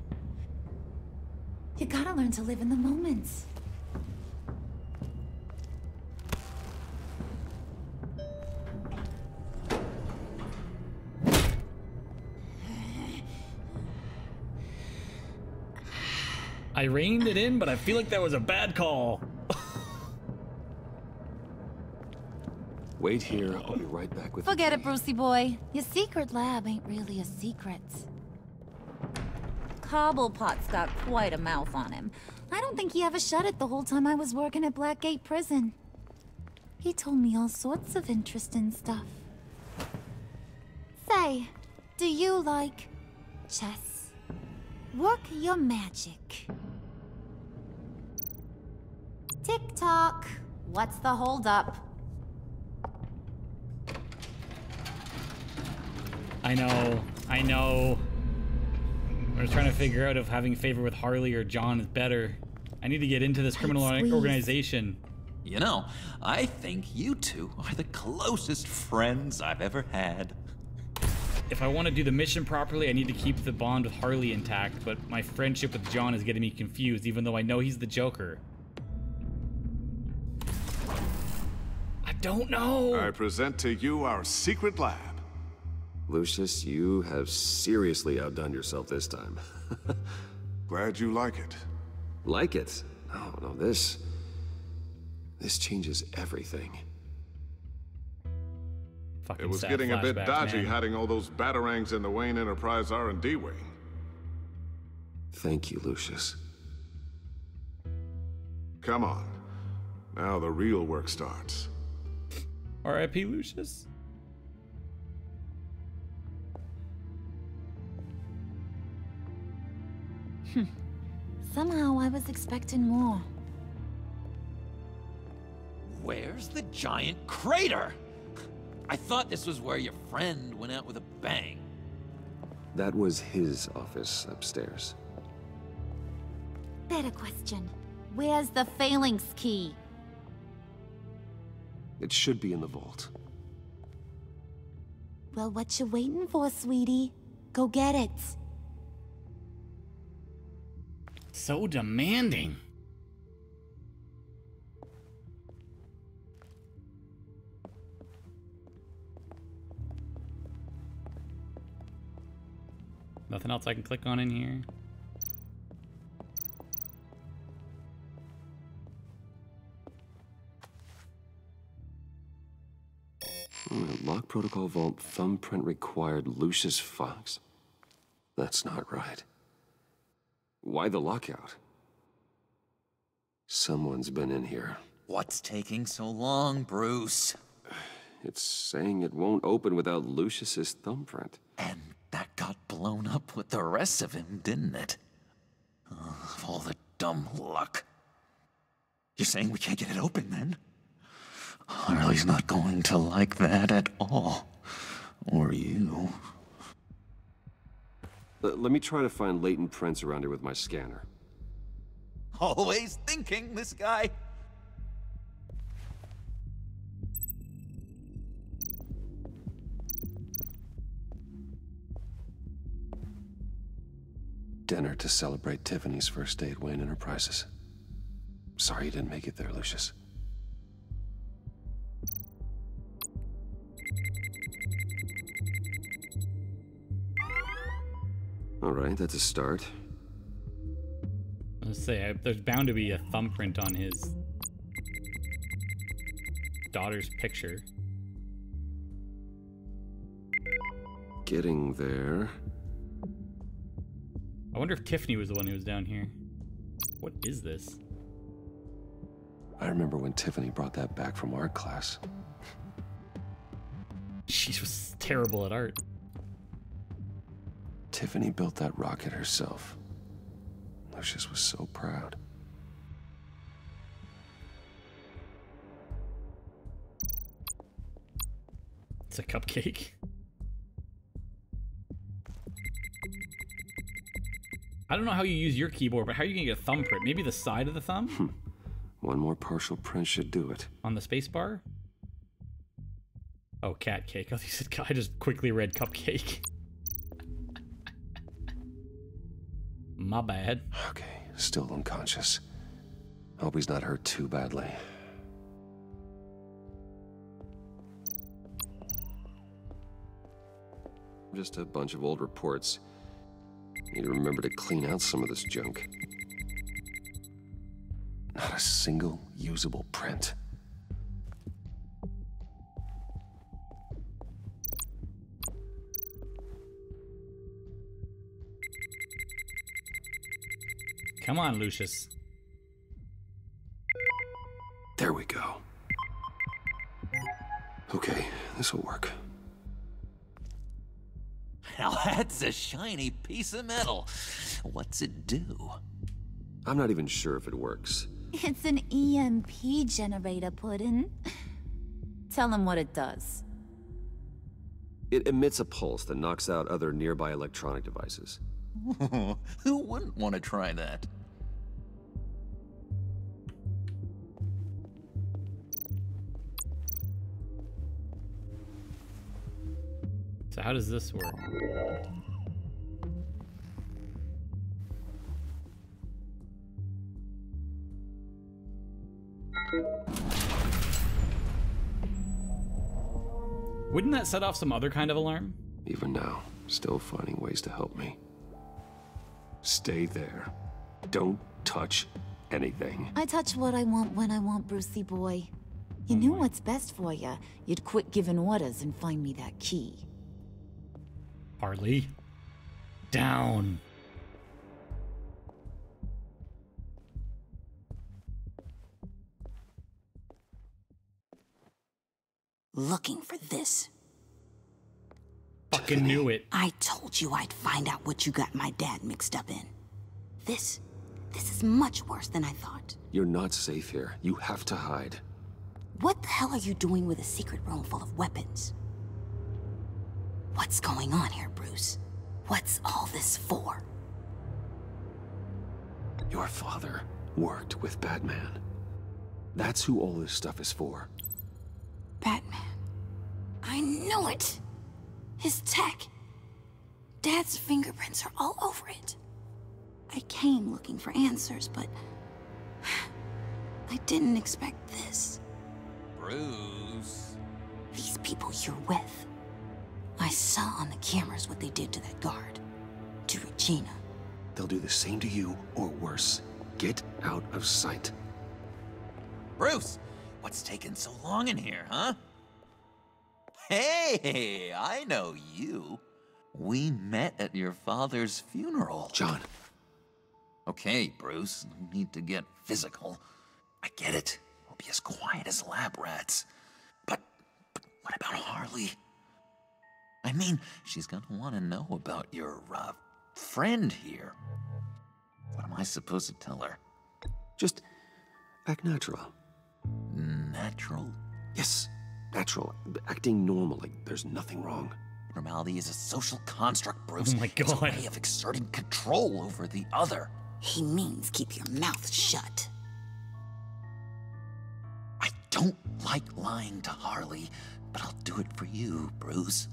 Speaker 14: You gotta learn to live in the moment.
Speaker 1: I reined it in, but I feel like that was a bad call.
Speaker 2: Wait here, I'll be right back with
Speaker 14: Forget it, Brucey boy. Your secret lab ain't really a secret. Cobblepot's got quite a mouth on him. I don't think he ever shut it the whole time I was working at Blackgate Prison. He told me all sorts of interesting stuff. Say, do you like chess? Work your magic. Tick-tock. What's the holdup?
Speaker 1: I know. I was trying to figure out if having favor with Harley or John is better. I need to get into this criminal organization.
Speaker 12: You know, I think you two are the closest friends I've ever had.
Speaker 1: If I want to do the mission properly, I need to keep the bond with Harley intact, but my friendship with John is getting me confused, even though I know he's the Joker. I don't know!
Speaker 15: I present to you our secret lab.
Speaker 2: Lucius, you have seriously outdone yourself this time.
Speaker 15: Glad you like it.
Speaker 2: Like it? No, this changes everything.
Speaker 15: It was getting a bit dodgy hiding all those batarangs in the Wayne Enterprise R&D wing.
Speaker 2: Thank you, Lucius.
Speaker 15: Come on. Now the real work starts.
Speaker 1: R.I.P. Lucius.
Speaker 14: Somehow I was expecting more.
Speaker 12: Where's the giant crater? I thought this was where your friend went out with a bang.
Speaker 2: That was his office upstairs.
Speaker 14: Better question. Where's the phalanx key?
Speaker 2: It should be in the vault.
Speaker 14: Well, what you waiting for, sweetie? Go get it.
Speaker 1: So demanding. Nothing else I can click on in here.
Speaker 2: Lock protocol vault thumbprint required Lucius Fox. That's not right. Why the lockout? Someone's been in here.
Speaker 12: What's taking so long, Bruce?
Speaker 2: It's saying it won't open without Lucius's thumbprint.
Speaker 12: And that got blown up with the rest of him, didn't it? All the dumb luck. You're saying we can't get it open, then? Harley's not going to like that at all. Or you.
Speaker 2: Let me try to find latent prints around here with my scanner.
Speaker 12: Always thinking, this guy.
Speaker 2: Dinner to celebrate Tiffany's first day at Wayne Enterprises. Sorry you didn't make it there, Lucius. All right, that's a start.
Speaker 1: Let's say there's bound to be a thumbprint on his daughter's picture.
Speaker 2: Getting there.
Speaker 1: I wonder if Tiffany was the one who was down here. What is this?
Speaker 2: I remember when Tiffany brought that back from art class.
Speaker 1: She was terrible at art.
Speaker 2: Tiffany built that rocket herself. Lucius was so proud.
Speaker 1: It's a cupcake. I don't know how you use your keyboard, but how are you gonna get a thumbprint? Maybe the side of the thumb?
Speaker 2: One more partial print should do it.
Speaker 1: On the space bar? Oh, cat cake. I thought you said I just quickly read cupcake. My bad.
Speaker 2: Okay, still unconscious. Hope he's not hurt too badly. Just a bunch of old reports. Need to remember to clean out some of this junk. Not a single usable print.
Speaker 1: Come on, Lucius.
Speaker 2: There we go. Okay, this'll work.
Speaker 12: Now that's a shiny piece of metal. What's it do?
Speaker 2: I'm not even sure if it works.
Speaker 14: It's an EMP generator, Puddin'. Tell him what it does.
Speaker 2: It emits a pulse that knocks out other nearby electronic devices.
Speaker 12: Who wouldn't want to try that?
Speaker 1: So how does this work? Wouldn't that set off some other kind of alarm?
Speaker 2: Even now, still finding ways to help me. Stay there. Don't touch anything.
Speaker 14: I touch what I want when I want, Brucey boy. You knew what's best for you. You'd quit giving orders and find me that key.
Speaker 1: Harley. Down.
Speaker 17: Looking for this.
Speaker 1: Fucking knew it.
Speaker 17: I told you I'd find out what you got my dad mixed up in. This is much worse than I thought.
Speaker 2: You're not safe here. You have to hide.
Speaker 17: What the hell are you doing with a secret room full of weapons? What's going on here, Bruce? What's all this for?
Speaker 2: Your father worked with Batman. That's who all this stuff is for.
Speaker 17: Batman. I knew it! His tech. Dad's fingerprints are all over it. I came looking for answers, but I didn't expect this.
Speaker 12: Bruce.
Speaker 17: These people you're with. I saw on the cameras what they did to that guard. To Regina.
Speaker 2: They'll do the same to you, or worse. Get out of sight.
Speaker 12: Bruce, what's taking so long in here, huh? Hey, I know you. We met at your father's funeral.
Speaker 2: John.
Speaker 12: Okay, Bruce, no need to get physical. I get it. We'll be as quiet as lab rats. But what about Harley? I mean, she's gonna want to know about your, friend here. What am I supposed to tell her?
Speaker 2: Just act natural.
Speaker 12: Natural?
Speaker 2: Yes, natural. Acting normal, like there's nothing wrong.
Speaker 12: Normality is a social construct, Bruce.
Speaker 1: Oh my God.
Speaker 12: It's a way of exerting control over the other.
Speaker 17: He means keep your mouth shut.
Speaker 12: I don't like lying to Harley, but I'll do it for you, Bruce.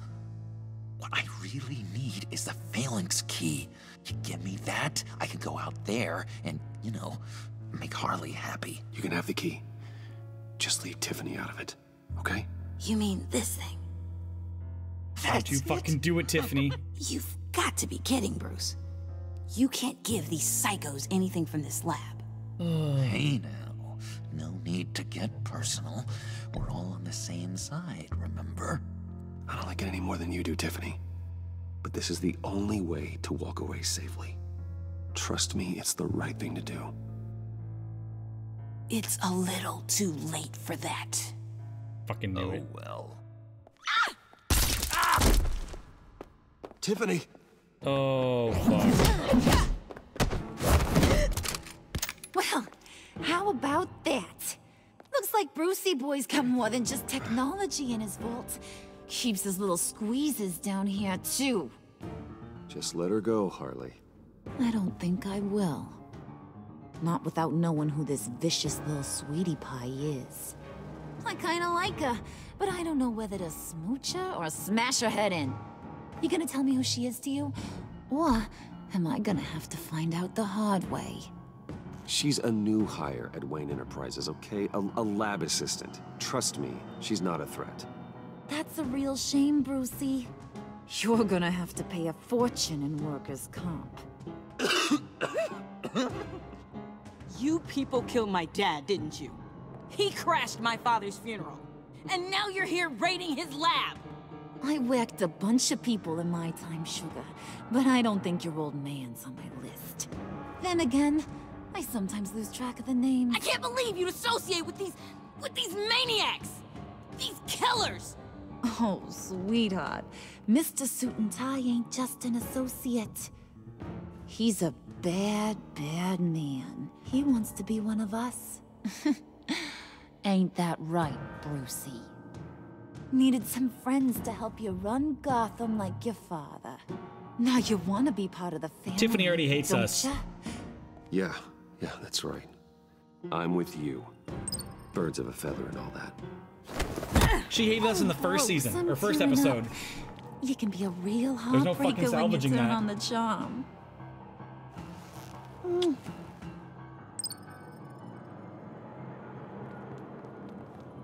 Speaker 12: What I really need is the phalanx key. You give me that, I can go out there and, you know, make Harley happy.
Speaker 2: You can have the key. Just leave Tiffany out of it, okay?
Speaker 17: You mean this thing?
Speaker 1: Don't you fucking do it, Tiffany.
Speaker 17: You've got to be kidding, Bruce. You can't give these psychos anything from this lab.
Speaker 12: Hey now, no need need to get personal. We're all on the same side, remember?
Speaker 2: I don't like it any more than you do, Tiffany. But this is the only way to walk away safely. Trust me, it's the right thing to do.
Speaker 17: It's a little too late for that.
Speaker 1: Fucking knew it.
Speaker 12: Well.
Speaker 2: Tiffany!
Speaker 1: Oh, fuck.
Speaker 14: Well, how about that? Looks like Brucey Boy's got more than just technology in his vault. Keeps his little squeezes down here, too.
Speaker 2: Just let her go, Harley.
Speaker 14: I don't think I will. Not without knowing who this vicious little sweetie pie is. I kinda like her, but I don't know whether to smooch her or smash her head in. You gonna tell me who she is to you? Or am I gonna have to find out the hard way?
Speaker 2: She's a new hire at Wayne Enterprises, okay? A lab assistant. Trust me, she's not a threat.
Speaker 14: That's a real shame, Brucey. You're gonna have to pay a fortune in workers' comp.
Speaker 18: You people killed my dad, didn't you? He crashed my father's funeral. And now you're here raiding his lab!
Speaker 14: I whacked a bunch of people in my time, Sugar, but I don't think your old man's on my list. Then again, I sometimes lose track of the names.
Speaker 18: I can't believe you'd associate with these maniacs! These killers!
Speaker 14: Oh, sweetheart. Mr. Suit and Tie ain't just an associate. He's a bad, bad man. He wants to be one of us. Ain't that right, Brucey? Needed some friends to help you run Gotham like your father. Now you want to be part of the family.
Speaker 1: Tiffany already hates us.
Speaker 2: Yeah, that's right. I'm with you. Birds of a feather and all that.
Speaker 1: She hated us in the first season, or first episode.
Speaker 14: You can be a real
Speaker 1: There's no fucking
Speaker 14: heartbreaker when you
Speaker 1: salvaging
Speaker 14: turn
Speaker 1: that.
Speaker 14: on the charm.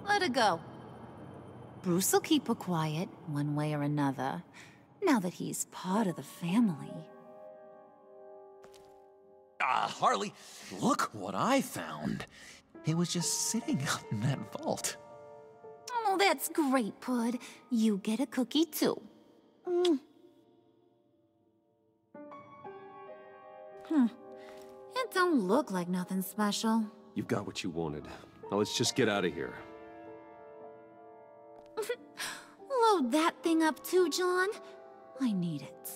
Speaker 14: Let her go. Bruce will keep her quiet, one way or another, now that he's part of the family.
Speaker 12: Harley, look what I found. It was just sitting up in that vault.
Speaker 14: Oh, that's great, Pud. You get a cookie, too. It don't look like nothing special.
Speaker 2: You've got what you wanted. Now let's just get out of here.
Speaker 14: Load that thing up too, John. I need it.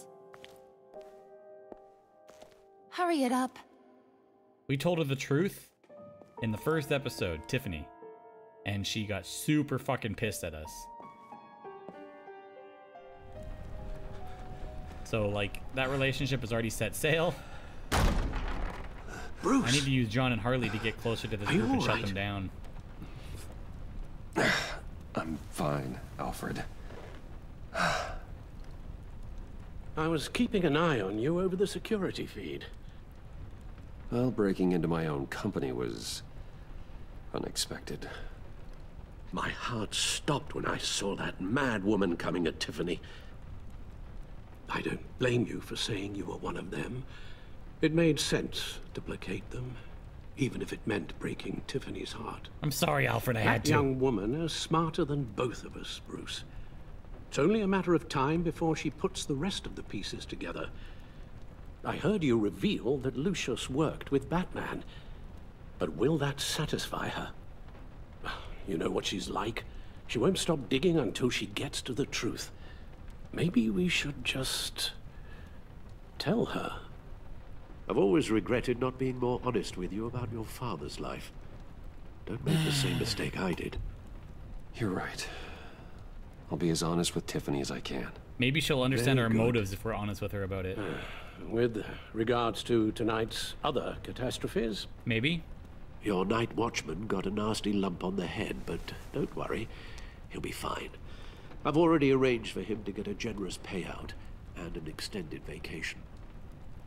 Speaker 14: Hurry it up.
Speaker 1: We told her the truth in the first episode, Tiffany. And she got super fucking pissed at us. So, like, that relationship has already set sail.
Speaker 11: Bruce!
Speaker 1: I need to use John and Harley to get closer to this group and shut them down.
Speaker 2: I'm fine, Alfred.
Speaker 11: I was keeping an eye on you over the security feed.
Speaker 2: Well, breaking into my own company was unexpected.
Speaker 11: My heart stopped when I saw that mad woman coming at Tiffany. I don't blame you for saying you were one of them. It made sense to placate them, even if it meant breaking Tiffany's heart.
Speaker 1: I'm sorry, Alfred, I had
Speaker 11: That
Speaker 1: to.
Speaker 11: young woman is smarter than both of us, Bruce. It's only a matter of time before she puts the rest of the pieces together. I heard you reveal that Lucius worked with Batman. But will that satisfy her? You know what she's like. She won't stop digging until she gets to the truth. Maybe we should just tell her.
Speaker 10: I've always regretted not being more honest with you about your father's life. Don't make the same mistake I did.
Speaker 2: You're right. I'll be as honest with Tiffany as I can.
Speaker 1: Maybe she'll understand
Speaker 11: Very
Speaker 1: our
Speaker 11: good.
Speaker 1: motives if we're honest with her about it.
Speaker 11: With regards to tonight's other catastrophes?
Speaker 1: Maybe.
Speaker 10: Your night watchman got a nasty lump on the head, but don't worry. He'll be fine. I've already arranged for him to get a generous payout and an extended vacation.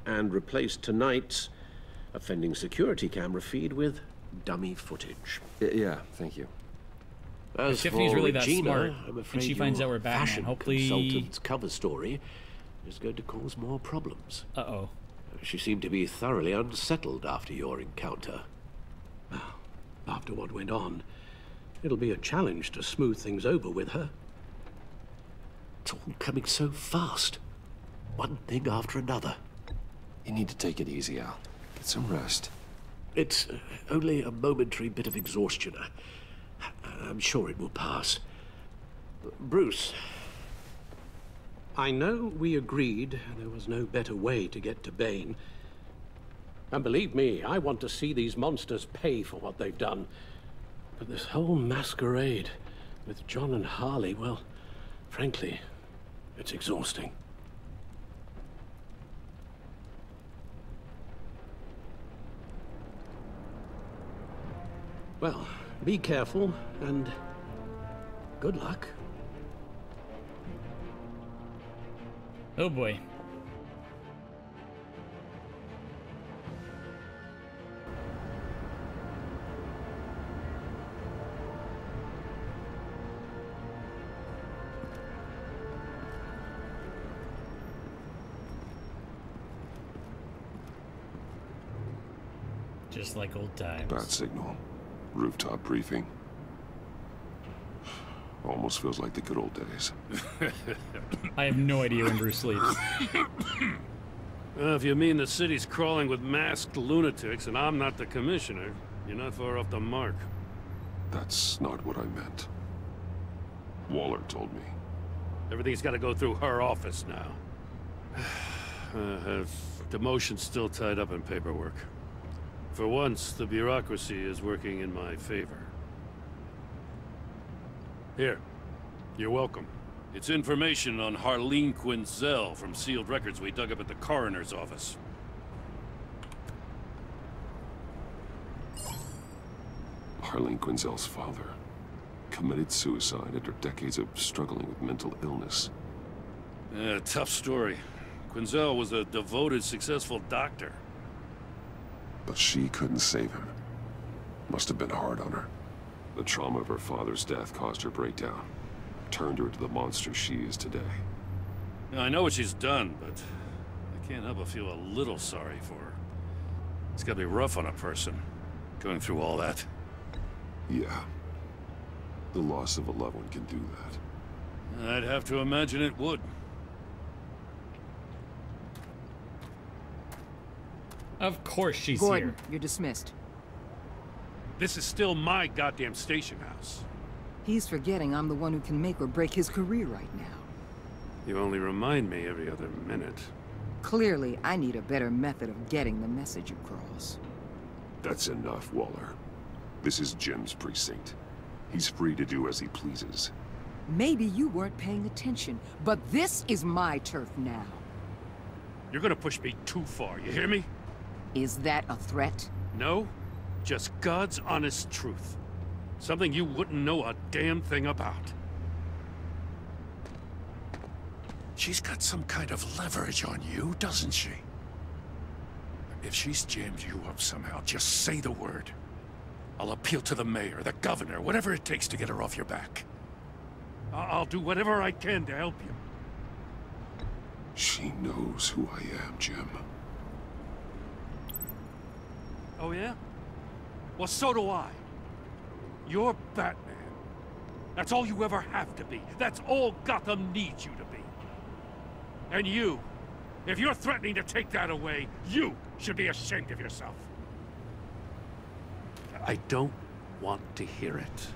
Speaker 11: And replaced tonight's offending security camera feed with dummy footage.
Speaker 2: Yeah, thank you.
Speaker 10: As
Speaker 1: If Tiffany's
Speaker 10: for
Speaker 1: really that
Speaker 10: Regina,
Speaker 1: smart,
Speaker 10: I'm
Speaker 1: and
Speaker 10: afraid
Speaker 1: she finds
Speaker 10: your
Speaker 1: out we're Batman,
Speaker 10: fashion
Speaker 1: hopefully-
Speaker 10: consultant's cover story is going to cause more problems.
Speaker 1: Uh-oh.
Speaker 10: She seemed to be thoroughly unsettled after your encounter.
Speaker 11: After what went on, it'll be a challenge to smooth things over with her.
Speaker 10: It's all coming so fast. One thing after another.
Speaker 2: You need to take it easy, Al. Get some rest.
Speaker 10: It's only a momentary bit of exhaustion. I'm sure it will pass. Bruce.
Speaker 11: I know we agreed there was no better way to get to Bane. And believe me, I want to see these monsters pay for what they've done. But this whole masquerade with John and Harley, well, frankly, it's exhausting. Well, be careful, and good luck.
Speaker 1: Oh boy. Just like old times.
Speaker 4: Bat signal. Rooftop briefing. Almost feels like the good old days.
Speaker 1: I have no idea when Bruce sleeps.
Speaker 5: If you mean the city's crawling with masked lunatics and I'm not the commissioner, you're not far off the mark.
Speaker 4: That's not what I meant. Waller told me.
Speaker 5: Everything's got to go through her office now. Demotion's still tied up in paperwork. For once, the bureaucracy is working in my favor. Here, you're welcome. It's information on Harleen Quinzel from sealed records we dug up at the coroner's office.
Speaker 4: Harleen Quinzel's father committed suicide after decades of struggling with mental illness.
Speaker 5: Yeah, tough story. Quinzel was a devoted, successful doctor.
Speaker 4: But she couldn't save him. Must have been hard on her. The trauma of her father's death caused her breakdown. Turned her into the monster she is today.
Speaker 5: Now, I know what she's done, but I can't help but feel a little sorry for her. It's gotta be rough on a person, going through all that.
Speaker 4: Yeah. The loss of a loved one can do that.
Speaker 5: I'd have to imagine it would.
Speaker 1: Of course she's
Speaker 3: Gordon,
Speaker 1: here.
Speaker 3: You're dismissed.
Speaker 5: This is still my goddamn station house.
Speaker 3: He's forgetting I'm the one who can make or break his career right now.
Speaker 5: You only remind me every other minute.
Speaker 3: Clearly, I need a better method of getting the message across.
Speaker 4: That's enough, Waller. This is Jim's precinct. He's free to do as he pleases.
Speaker 3: Maybe you weren't paying attention, but this is my turf now.
Speaker 5: You're gonna push me too far, you hear me?
Speaker 3: Is that a threat?
Speaker 5: No, just God's honest truth. Something you wouldn't know a damn thing about.
Speaker 8: She's got some kind of leverage on you, doesn't she? If she's jammed you up somehow, just say the word. I'll appeal to the mayor, the governor, whatever it takes to get her off your back.
Speaker 5: I'll do whatever I can to help you.
Speaker 4: She knows who I am, Jim.
Speaker 5: Oh yeah? Well, so do I. You're Batman. That's all you ever have to be. That's all Gotham needs you to be. And you, if you're threatening to take that away, you should be ashamed of yourself. I don't want to hear it.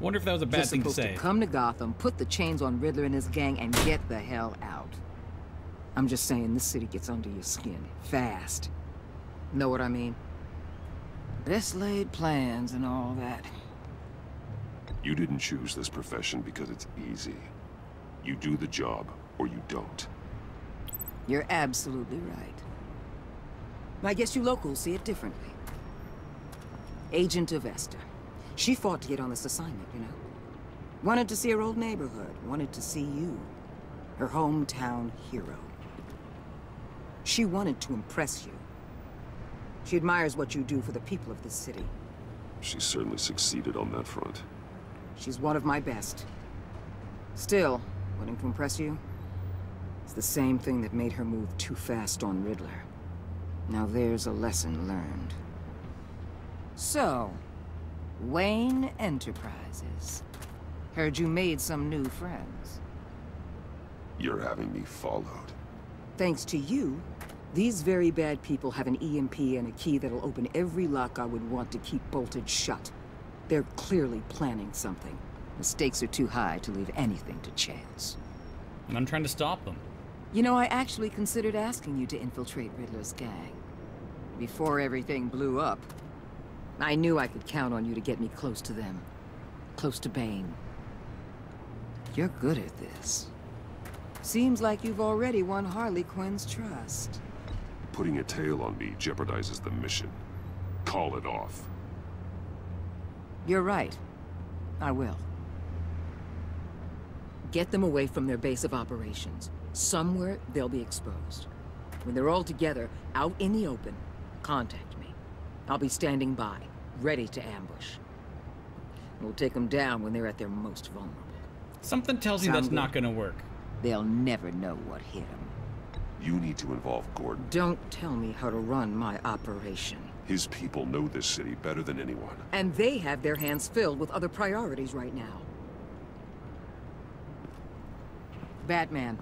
Speaker 1: Wonder if that was a bad
Speaker 3: Just
Speaker 1: thing to
Speaker 3: supposed
Speaker 1: say.
Speaker 3: to come to Gotham, put the chains on Riddler and his gang, and get the hell out. I'm just saying, this city gets under your skin. Fast. Know what I mean? Best laid plans and all that.
Speaker 4: You didn't choose this profession because it's easy. You do the job, or you don't.
Speaker 3: You're absolutely right. I guess you locals see it differently. Agent of Esther. She fought to get on this assignment, you know? Wanted to see her old neighborhood. Wanted to see you. Her hometown hero. She wanted to impress you. She admires what you do for the people of this city.
Speaker 4: She certainly succeeded on that front.
Speaker 3: She's one of my best. Still, wanting to impress you? It's the same thing that made her move too fast on Riddler. Now there's a lesson learned. So, Wayne Enterprises. Heard you made some new friends.
Speaker 4: You're having me followed.
Speaker 3: Thanks to you, these very bad people have an EMP and a key that'll open every lock I would want to keep bolted shut. They're clearly planning something. The stakes are too high to leave anything to chance.
Speaker 1: And I'm trying to stop them.
Speaker 3: You know, I actually considered asking you to infiltrate Riddler's gang. Before everything blew up, I knew I could count on you to get me close to them. Close to Bane. You're good at this. Seems like you've already won Harley Quinn's trust.
Speaker 4: Putting a tail on me jeopardizes the mission. Call it off.
Speaker 3: You're right. I will. Get them away from their base of operations. Somewhere they'll be exposed. When they're all together, out in the open, contact me. I'll be standing by, ready to ambush. We'll take them down when they're at their most vulnerable.
Speaker 1: Something tells me that's not gonna work.
Speaker 3: They'll never know what hit them.
Speaker 4: You need to involve Gordon.
Speaker 3: Don't tell me how to run my operation.
Speaker 4: His people know this city better than anyone.
Speaker 3: And they have their hands filled with other priorities right now. Batman.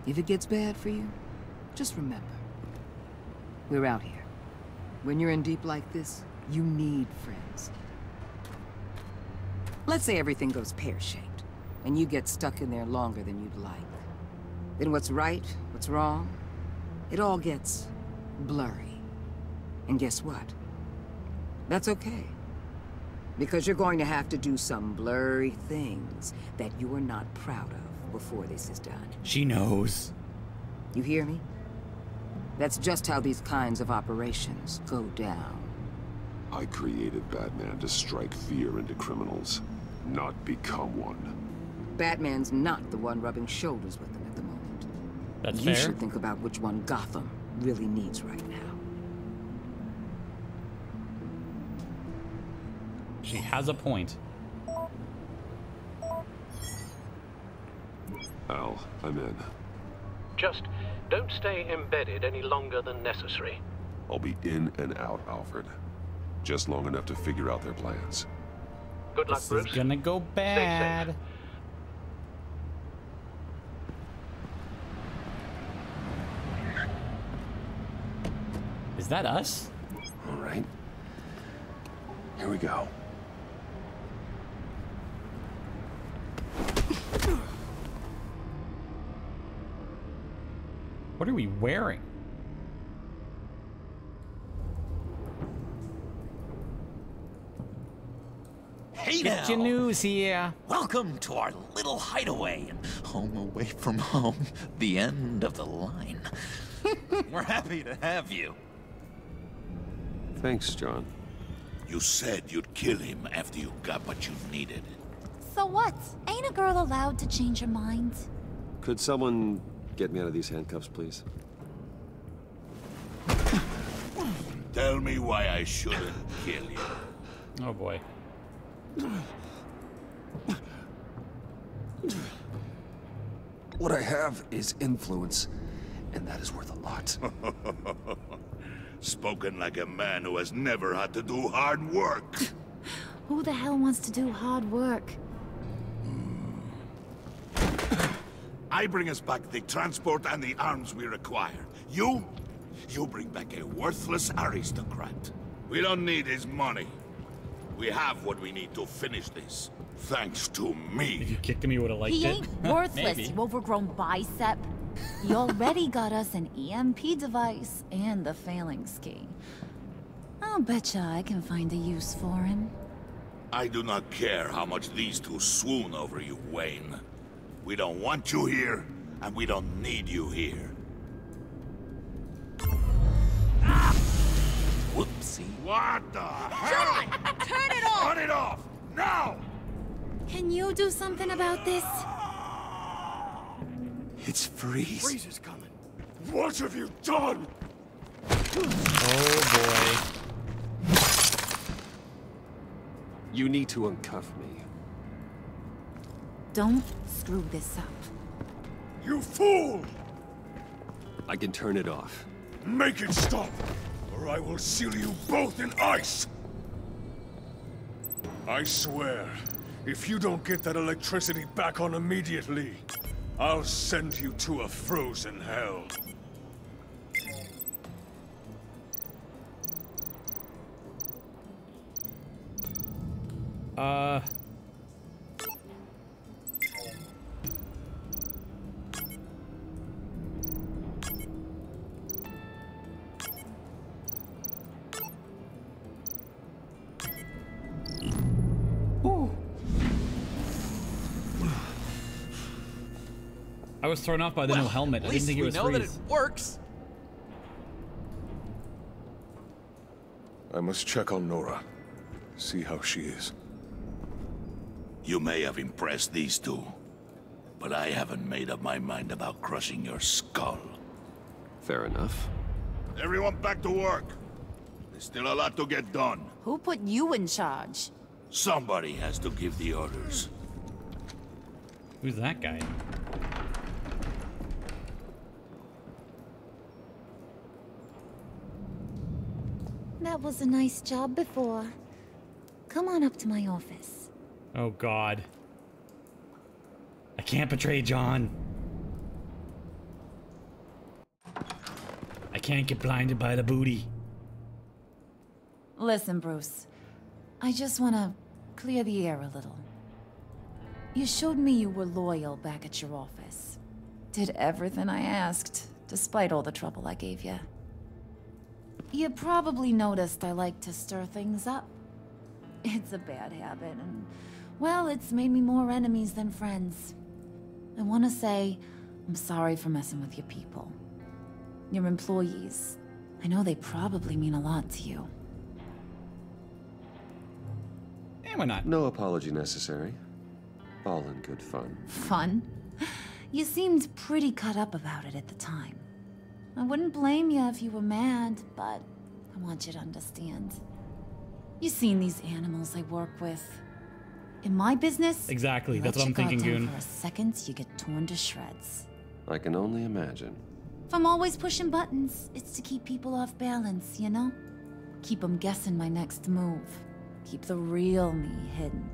Speaker 3: If it gets bad for you, just remember. We're out here. When you're in deep like this, you need friends. Let's say everything goes pear-shaped, and you get stuck in there longer than you'd like. Then what's right, what's wrong, it all gets blurry. And guess what? That's okay. Because you're going to have to do some blurry things that you are not proud of before this is done.
Speaker 1: She knows.
Speaker 3: You hear me? That's just how these kinds of operations go down.
Speaker 4: I created Batman to strike fear into criminals, not become one.
Speaker 3: Batman's not the one rubbing shoulders with them at the moment.
Speaker 1: That's
Speaker 3: You
Speaker 1: fair.
Speaker 3: should think about which one Gotham really needs right now.
Speaker 1: She has a point.
Speaker 4: Al, I'm in.
Speaker 11: Just don't stay embedded any longer than necessary.
Speaker 4: I'll be in and out, Alfred. Just long enough to figure out their plans.
Speaker 11: Good luck,
Speaker 1: This
Speaker 11: Bruce.
Speaker 1: is gonna go bad. Is that us?
Speaker 4: All right. Here we go.
Speaker 1: What are we wearing?
Speaker 12: Hey
Speaker 1: Get
Speaker 12: now!
Speaker 1: your news here.
Speaker 12: Welcome to our little hideaway and home away from home. The end of the line. We're happy to have you.
Speaker 4: Thanks, John.
Speaker 8: You said you'd kill him after you got what you needed.
Speaker 14: So what? Ain't a girl allowed to change her mind?
Speaker 2: Could someone get me out of these handcuffs, please?
Speaker 8: Tell me why I shouldn't kill you.
Speaker 1: Oh boy.
Speaker 2: What I have is influence, and that is worth a lot.
Speaker 8: Spoken like a man who has never had to do hard work.
Speaker 14: Who the hell wants to do hard work?
Speaker 8: I bring us back the transport and the arms we require. You bring back a worthless aristocrat. We don't need his money. We have what we need to finish this. Thanks to me.
Speaker 1: If you kicked him, you would have liked
Speaker 14: He
Speaker 1: it.
Speaker 14: ain't worthless,
Speaker 1: Maybe.
Speaker 14: you overgrown bicep. He already got us an EMP device and the phalanx key. I'll betcha I can find a use for him.
Speaker 8: I do not care how much these two swoon over you, Wayne. We don't want you here, and we don't need you here.
Speaker 12: Whoopsie.
Speaker 8: What the hell?
Speaker 14: John, turn it off!
Speaker 8: Turn it off! Now!
Speaker 14: Can you do something about this?
Speaker 2: It's Freeze.
Speaker 8: Freeze is coming. What have you done?
Speaker 1: Oh boy.
Speaker 2: You need to uncuff me.
Speaker 14: Don't screw this up.
Speaker 8: You fool!
Speaker 2: I can turn it off.
Speaker 6: Make it stop, or I will seal you both in ice! I swear, if you don't get that electricity back on immediately, I'll send you to a frozen hell.
Speaker 1: I was thrown off by the no helmet. I didn't think it was
Speaker 19: At least we know
Speaker 1: freeze.
Speaker 19: that it works.
Speaker 6: I must check on Nora. See how she is.
Speaker 8: You may have impressed these two, but I haven't made up my mind about crushing your skull.
Speaker 2: Fair enough.
Speaker 8: Everyone back to work. There's still a lot to get done.
Speaker 18: Who put you in charge?
Speaker 8: Somebody has to give the orders.
Speaker 1: Who's that guy?
Speaker 14: That was a nice job before. Come on up to my office.
Speaker 1: Oh God. I can't betray John. I can't get blinded by the booty.
Speaker 9: Listen, Bruce. I just want to clear the air a little. You showed me you were loyal back at your office. Did everything I asked, despite all the trouble I gave you. You probably noticed I like to stir things up. It's a bad habit, and, well, it's made me more enemies than friends. I want to say I'm sorry for messing with your people. Your employees. I know they probably mean a lot to you.
Speaker 1: And why not?
Speaker 2: No apology necessary. All in good fun.
Speaker 9: Fun? You seemed pretty cut up about it at the time. I wouldn't blame you if you were mad, but I want you to understand. You've seen these animals I work with. In my business,
Speaker 1: Exactly, that's what I'm thinking, Goon.
Speaker 9: For a second, you get torn to shreds.
Speaker 2: I can only imagine.
Speaker 9: If I'm always pushing buttons, it's to keep people off balance, you know? Keep them guessing my next move. Keep the real me hidden.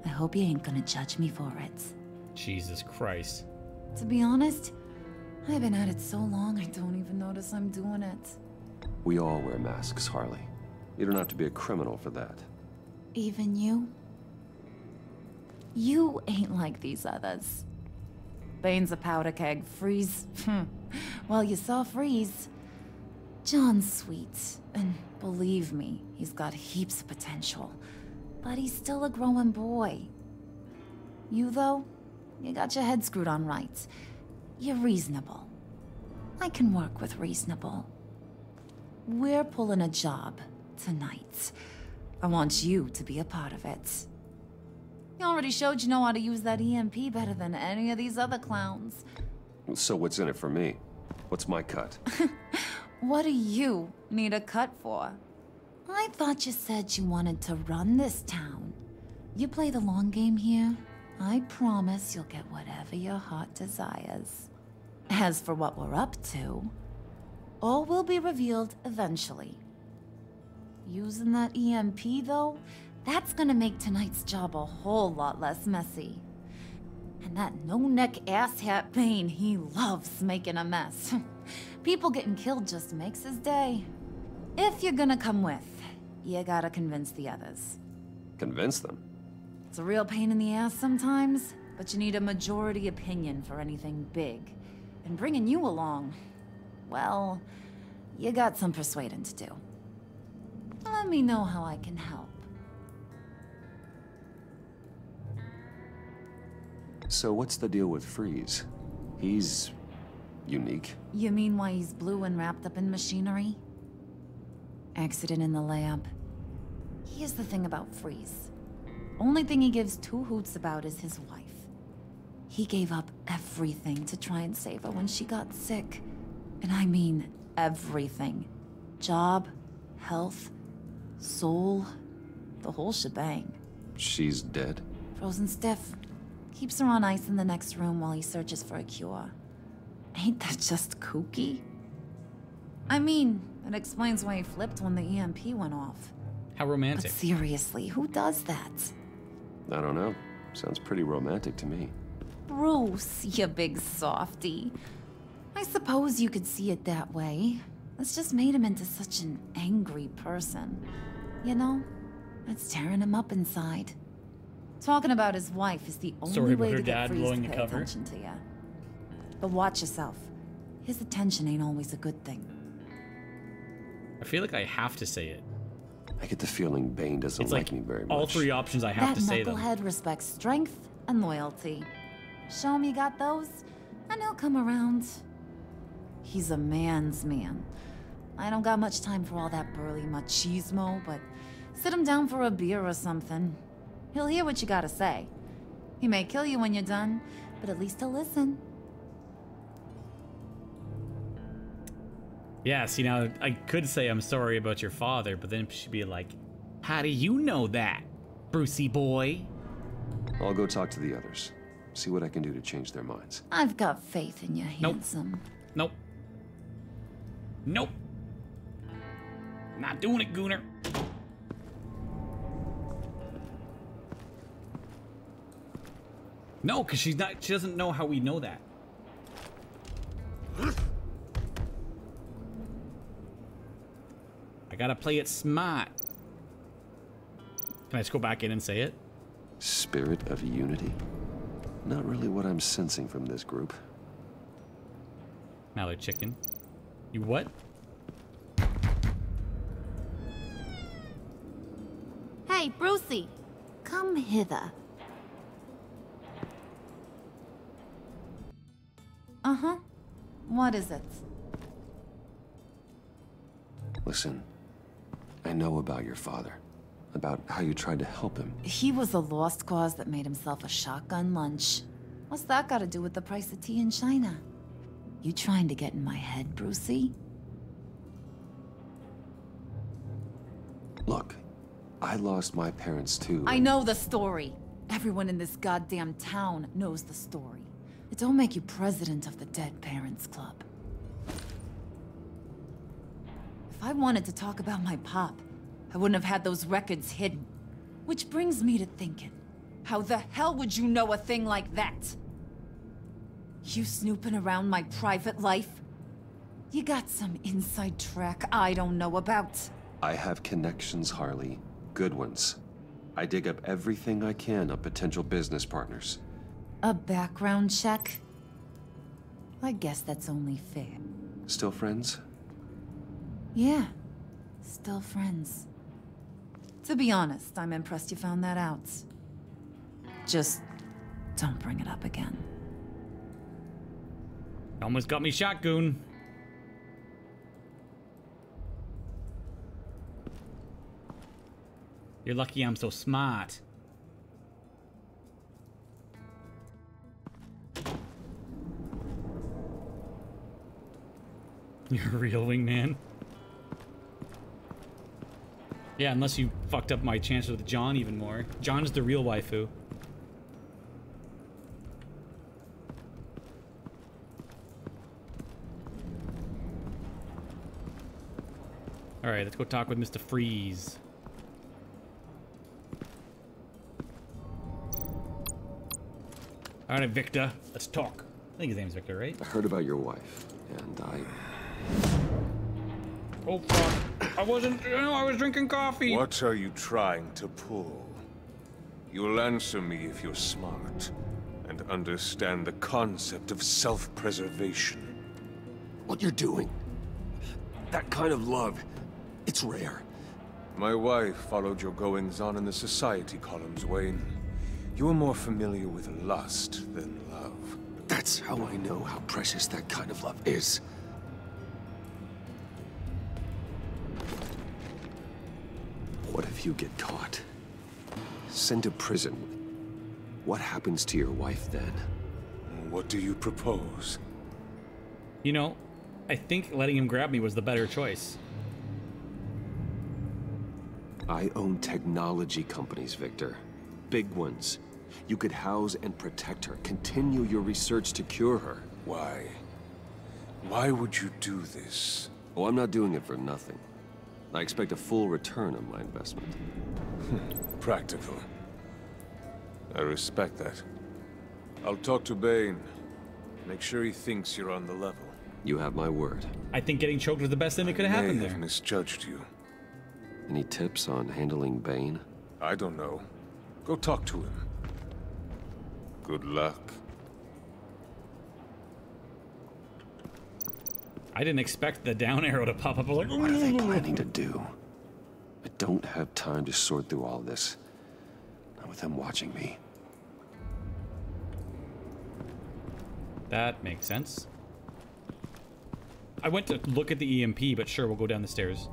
Speaker 9: I hope you ain't gonna judge me for it.
Speaker 1: Jesus Christ.
Speaker 9: To be honest, I've been at it so long I don't even notice I'm doing it.
Speaker 2: We all wear masks, Harley. You don't have to be a criminal for that.
Speaker 9: Even you? You ain't like these others. Bane's a powder keg. Freeze. Well, you saw Freeze. John's sweet, and believe me, he's got heaps of potential. But he's still a growing boy. You, though, you got your head screwed on right. You're reasonable. I can work with reasonable. We're pulling a job tonight. I want you to be a part of it. You already showed you know how to use that EMP better than any of these other clowns.
Speaker 2: So what's in it for me? What's my cut?
Speaker 9: What do you need a cut for? I thought you said you wanted to run this town. You play the long game here, I promise you'll get whatever your heart desires. As for what we're up to, all will be revealed eventually. Using that EMP, though, that's gonna make tonight's job a whole lot less messy. And that no-neck asshat Bane, he loves making a mess. People getting killed just makes his day. If you're gonna come with, you gotta convince the others.
Speaker 2: Convince them?
Speaker 9: It's a real pain in the ass sometimes, but you need a majority opinion for anything big. And bringing you along, well, you got some persuading to do. Let me know how I can help.
Speaker 2: So what's the deal with Freeze? He's unique.
Speaker 9: You mean why he's blue and wrapped up in machinery? Accident in the lab. Here's the thing about Freeze. Only thing he gives two hoots about is his wife. He gave up everything to try and save her when she got sick. And I mean everything. Job, health, soul, the whole shebang.
Speaker 2: She's dead?
Speaker 9: Frozen stiff. Keeps her on ice in the next room while he searches for a cure. Ain't that just kooky? I mean, it explains why he flipped when the EMP went off.
Speaker 1: How romantic.
Speaker 9: But seriously, who does that?
Speaker 2: I don't know. Sounds pretty romantic to me.
Speaker 9: Bruce, you big softy. I suppose you could see it that way. It's just made him into such an angry person. You know, it's tearing him up inside. Talking about his wife is the only way to get Freeze to pay attention to you. But watch yourself. His attention ain't always a good thing.
Speaker 1: I feel like I have to say it.
Speaker 2: I get the feeling Bane doesn't like me very much.
Speaker 1: All three options I have to say them.
Speaker 9: That knucklehead respects strength and loyalty. Show him you got those, and he'll come around. He's a man's man. I don't got much time for all that burly machismo, but sit him down for a beer or something. He'll hear what you gotta say. He may kill you when you're done, but at least he'll listen.
Speaker 1: Yeah, see, now I could say I'm sorry about your father, but then she'd be like, how do you know that, Brucey boy?
Speaker 2: I'll go talk to the others. See what I can do to change their minds.
Speaker 9: I've got faith in you, handsome.
Speaker 1: Nope. Nope. Not doing it, Gooner. No, because she doesn't know how we know that. I gotta play it smart. Can I just go back in and say it?
Speaker 2: Spirit of unity? Not really what I'm sensing from this group.
Speaker 1: Now they're chicken. You what?
Speaker 9: Hey, Brucey, come hither. Uh-huh. What is it?
Speaker 2: Listen, I know about your father. About how you tried to help him.
Speaker 9: He was a lost cause that made himself a shotgun lunch. What's that got to do with the price of tea in China? You trying to get in my head, Brucey?
Speaker 2: Look, I lost my parents too.
Speaker 9: I know the story. Everyone in this goddamn town knows the story. It don't make you president of the Dead Parents Club. If I wanted to talk about my pop, I wouldn't have had those records hidden. Which brings me to thinking, how the hell would you know a thing like that? You snooping around my private life? You got some inside track I don't know about.
Speaker 2: I have connections, Harley. Good ones. I dig up everything I can of potential business partners.
Speaker 9: A background check? I guess that's only fair.
Speaker 2: Still friends?
Speaker 9: Yeah, still friends. To be honest, I'm impressed you found that out. Just don't bring it up again.
Speaker 1: Almost got me shot, Goon. You're lucky I'm so smart. You're a real wingman. Yeah, unless you fucked up my chances with John even more. John's the real waifu. Alright, let's go talk with Mr. Freeze. Alright, Victor, let's talk. I think his name's Victor, right?
Speaker 2: I heard about your wife, and
Speaker 1: Oh, fuck. I wasn't... I was drinking coffee.
Speaker 19: What are you trying to pull? You'll answer me if you're smart and understand the concept of self-preservation.
Speaker 2: What you're doing, that kind of love, it's rare.
Speaker 19: My wife followed your goings-on in the society columns, Wayne. You're more familiar with lust than love.
Speaker 2: That's how I know how precious that kind of love is. What if you get caught? Sent to prison. What happens to your wife then?
Speaker 19: What do you propose?
Speaker 1: You know, I think letting him grab me was the better choice.
Speaker 2: I own technology companies, Victor. Big ones. You could house and protect her. Continue your research to cure her.
Speaker 19: Why? Why would you do this?
Speaker 2: Oh, I'm not doing it for nothing. I expect a full return on my investment.
Speaker 19: Practical. I respect that. I'll talk to Bane. Make sure he thinks you're on the level.
Speaker 2: You have my word.
Speaker 1: I think getting choked was the best thing that could have happened
Speaker 19: I may
Speaker 1: there.
Speaker 19: have misjudged you.
Speaker 2: Any tips on handling Bane?
Speaker 19: I don't know. Go talk to him. Good luck.
Speaker 1: I didn't expect the down arrow to pop up like.
Speaker 2: What are they planning to do? I don't have time to sort through all this. Not with them watching me.
Speaker 1: That makes sense. I went to look at the EMP, but sure, we'll go down the stairs.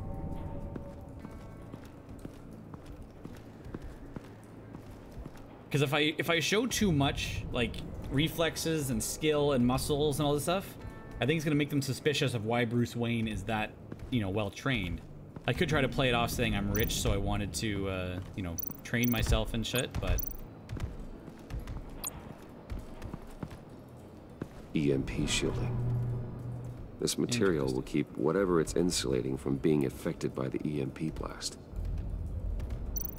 Speaker 1: Because if I show too much, like, reflexes and skill and muscles and all this stuff, I think it's gonna make them suspicious of why Bruce Wayne is that, you know, well trained. I could try to play it off saying I'm rich, so I wanted to, you know, train myself and shit, but...
Speaker 2: EMP shielding. This material will keep whatever it's insulating from being affected by the EMP blast.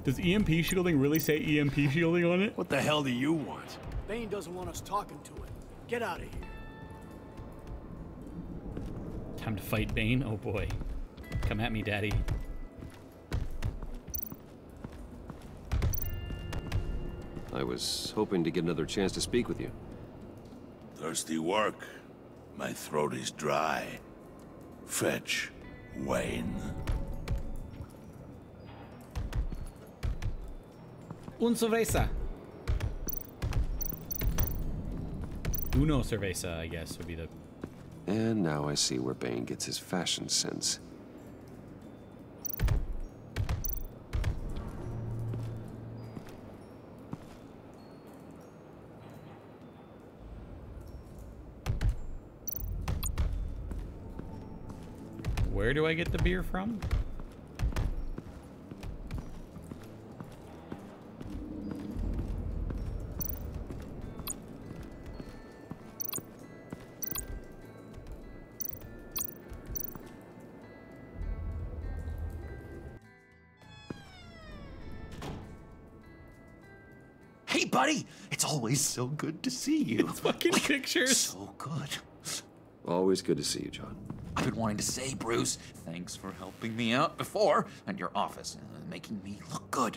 Speaker 1: Does EMP shielding really say EMP shielding on it?
Speaker 6: What the hell do you want?
Speaker 15: Bane doesn't want us talking to him. Get out of here.
Speaker 1: Time to fight Bane? Oh boy. Come at me, daddy.
Speaker 2: I was hoping to get another chance to speak with you.
Speaker 8: Thirsty work. My throat is dry. Fetch, Wayne.
Speaker 1: Un cerveza. Uno cerveza, I guess, would be the...
Speaker 2: And now I see where Bane gets his fashion sense.
Speaker 1: Where do I get the beer from?
Speaker 12: Hey, buddy! It's always so good to see you.
Speaker 1: Fucking pictures.
Speaker 12: So good.
Speaker 2: Always good to see you, John.
Speaker 12: I've been wanting to say, Bruce, thanks for helping me out before at your office, making me look good.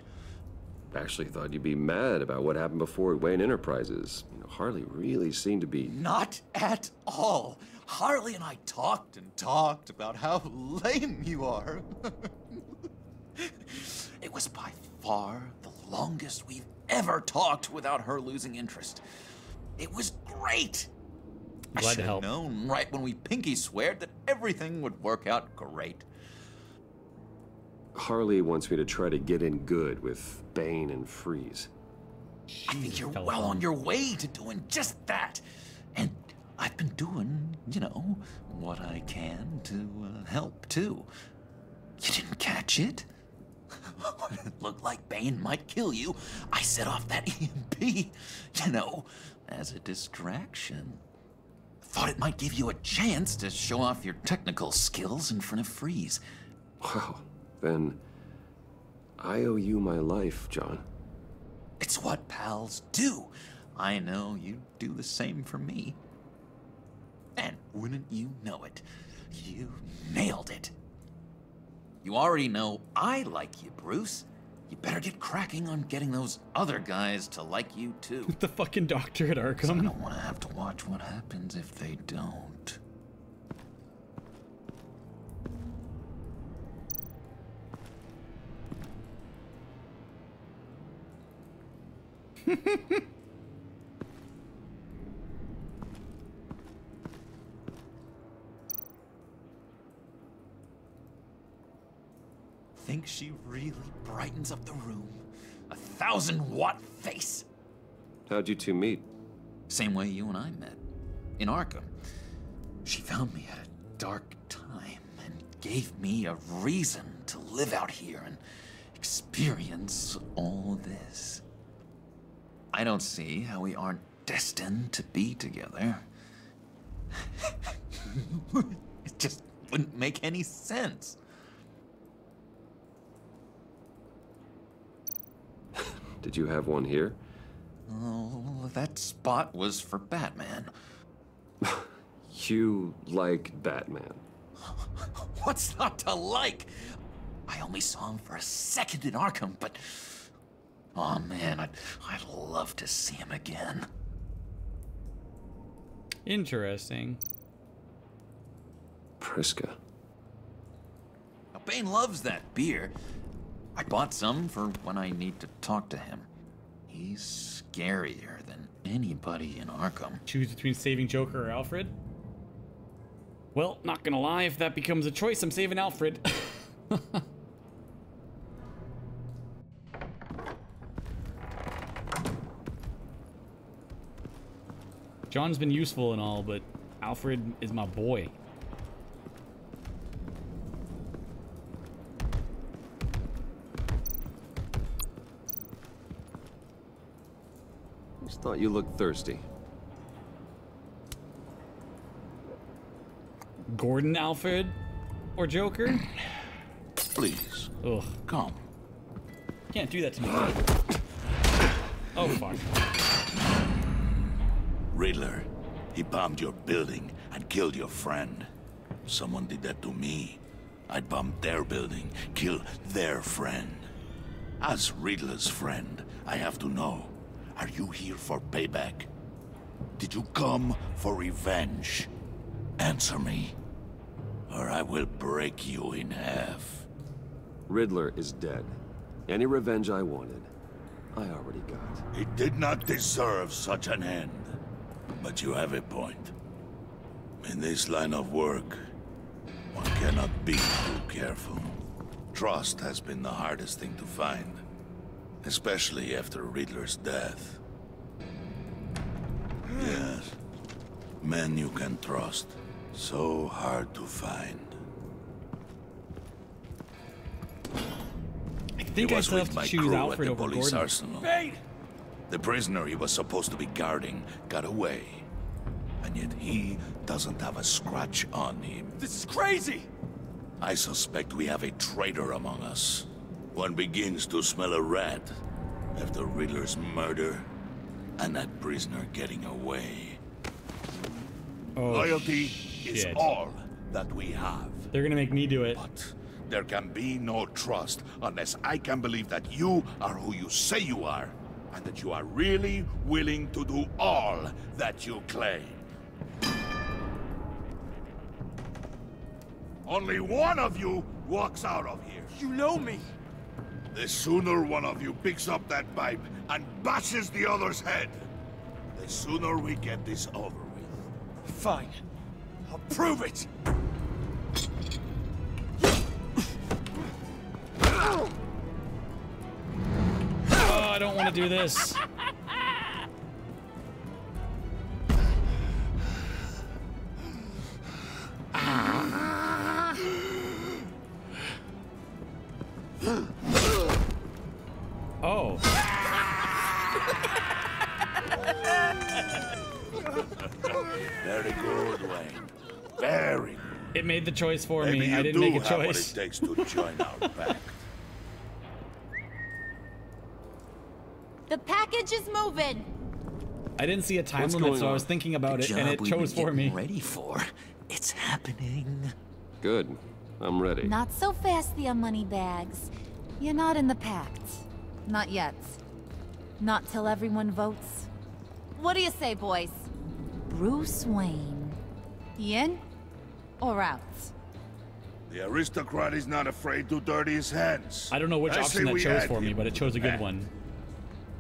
Speaker 2: Actually thought you'd be mad about what happened before at Wayne Enterprises. You know, Harley really seemed to be...
Speaker 12: Not at all. Harley and I talked and talked about how lame you are. It was by far the longest we've ever talked without her losing interest. It was great. I
Speaker 1: Glad
Speaker 12: should
Speaker 1: to
Speaker 12: have
Speaker 1: help.
Speaker 12: known right when we pinky sweared that everything would work out great.
Speaker 2: Harley wants me to try to get in good with Bane and Freeze.
Speaker 12: I think you're well on your way to doing just that. And I've been doing, you know, what I can to help, too. You didn't catch it? When it looked like Bane might kill you, I set off that EMP, you know, as a distraction. Thought it might give you a chance to show off your technical skills in front of Freeze.
Speaker 2: Wow, then I owe you my life, John.
Speaker 12: It's what pals do. I know you do the same for me. And wouldn't you know it, you nailed it. You already know I like you, Bruce. You better get cracking on getting those other guys to like you, too.
Speaker 1: The fucking doctor at Arkham.
Speaker 12: So I don't want to have to watch what happens if they don't. Think she really brightens up the room? 1,000-watt face!
Speaker 2: How'd you two meet?
Speaker 12: Same way you and I met. In Arkham. She found me at a dark time and gave me a reason to live out here and experience all this. I don't see how we aren't destined to be together. It just wouldn't make any sense.
Speaker 2: Did you have one here?
Speaker 12: Oh, that spot was for Batman.
Speaker 2: You like Batman?
Speaker 12: What's not to like? I only saw him for a second in Arkham, but... oh man, I'd love to see him again.
Speaker 1: Interesting.
Speaker 2: Priska.
Speaker 12: Now, Bane loves that beer. I bought some for when I need to talk to him. He's scarier than anybody in Arkham.
Speaker 1: Choose between saving Joker or Alfred? Well, not gonna lie, if that becomes a choice, I'm saving Alfred. John's been useful and all, but Alfred is my boy.
Speaker 2: Just thought you looked thirsty.
Speaker 1: Gordon, Alfred, or Joker?
Speaker 8: Please.
Speaker 1: Ugh.
Speaker 8: Come.
Speaker 1: Can't do that to me. Oh, fuck.
Speaker 8: Riddler, he bombed your building and killed your friend. Someone did that to me. I'd bomb their building, kill their friend. As Riddler's friend, I have to know, are you here for payback? Did you come for revenge? Answer me, or I will break you in half.
Speaker 2: Riddler is dead. Any revenge I wanted, I already got.
Speaker 8: He did not deserve such an end. But you have a point. In this line of work, one cannot be too careful. Trust has been the hardest thing to find, especially after Riddler's death. Yes, men you can trust. So hard to find.
Speaker 1: I think I still have to choose Alfred over Gordon.
Speaker 8: Arsenal. The prisoner he was supposed to be guarding got away. And yet he doesn't have a scratch on him.
Speaker 6: This is crazy!
Speaker 8: I suspect we have a traitor among us. One begins to smell a rat after Riddler's murder and that prisoner getting away.
Speaker 1: Oh,
Speaker 8: Loyalty is
Speaker 1: shit.
Speaker 8: all that we have.
Speaker 1: They're gonna make me do it.
Speaker 8: But there can be no trust unless I can believe that you are who you say you are, and that you are really willing to do all that you claim. Only one of you walks out of here.
Speaker 6: You know me!
Speaker 8: The sooner one of you picks up that pipe and bashes the other's head, the sooner we get this over with.
Speaker 6: Fine. I'll prove it!
Speaker 1: Oh, I don't want to do this. Oh.
Speaker 8: Very good, Wayne. Very good.
Speaker 1: It made the choice for
Speaker 8: Maybe
Speaker 1: me. I
Speaker 8: you
Speaker 1: didn't
Speaker 8: do
Speaker 1: make a
Speaker 8: have
Speaker 1: choice.
Speaker 8: what it takes to join our pact.
Speaker 9: The package is moving.
Speaker 1: I didn't see a time
Speaker 2: What's
Speaker 1: limit,
Speaker 2: going
Speaker 1: so I
Speaker 2: on?
Speaker 1: was thinking about
Speaker 12: The
Speaker 1: it, and
Speaker 12: job
Speaker 1: it
Speaker 12: we've
Speaker 1: chose
Speaker 12: been
Speaker 1: for me.
Speaker 12: getting ready for. It's happening.
Speaker 2: Good. I'm ready.
Speaker 9: Not so fast, the money bags. You're not in the pact. Not yet. Not till everyone votes. What do you say, boys? Bruce Wayne. In or out?
Speaker 8: The aristocrat is not afraid to dirty his hands.
Speaker 1: I don't know which
Speaker 8: I
Speaker 1: option
Speaker 8: say
Speaker 1: that
Speaker 8: we
Speaker 1: chose
Speaker 8: add
Speaker 1: for me,
Speaker 8: him
Speaker 1: but it chose a
Speaker 8: to
Speaker 1: good
Speaker 8: that.
Speaker 1: one.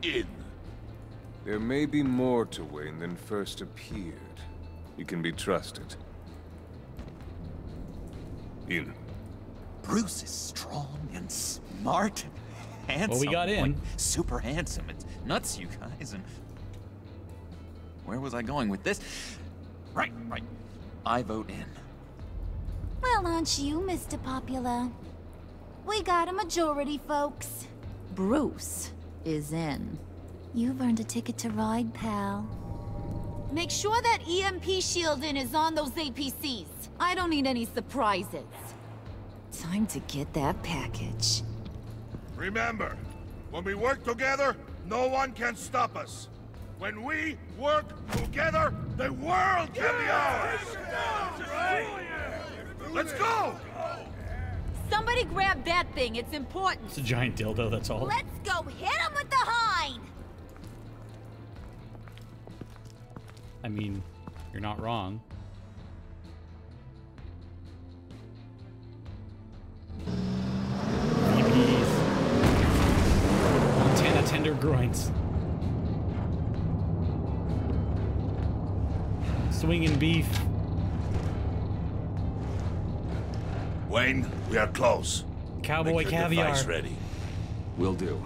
Speaker 8: In.
Speaker 19: There may be more to Wayne than first appeared. You can be trusted. In.
Speaker 12: Bruce is strong and smart and handsome.
Speaker 1: Well, we got in.
Speaker 12: Like, super handsome. It's nuts, you guys. And where was I going with this? Right. I vote in.
Speaker 14: Well, aren't you, Mr. Popular? We got a majority, folks.
Speaker 9: Bruce is in.
Speaker 14: You've earned a ticket to ride, pal.
Speaker 9: Make sure that EMP shielding is on those APCs. I don't need any surprises. Time to get that package.
Speaker 8: Remember, when we work together, no one can stop us. When we work together, the world can be ours! Let's go!
Speaker 18: Somebody grab that thing, it's important.
Speaker 1: It's a giant dildo, that's all.
Speaker 14: Let's go hit him with the hind!
Speaker 1: I mean, you're not wrong. BBs. Montana tender groins. Swinging beef.
Speaker 8: Wayne, we are close.
Speaker 1: Cowboy
Speaker 8: Make your
Speaker 1: caviar.
Speaker 8: device ready.
Speaker 2: Will do.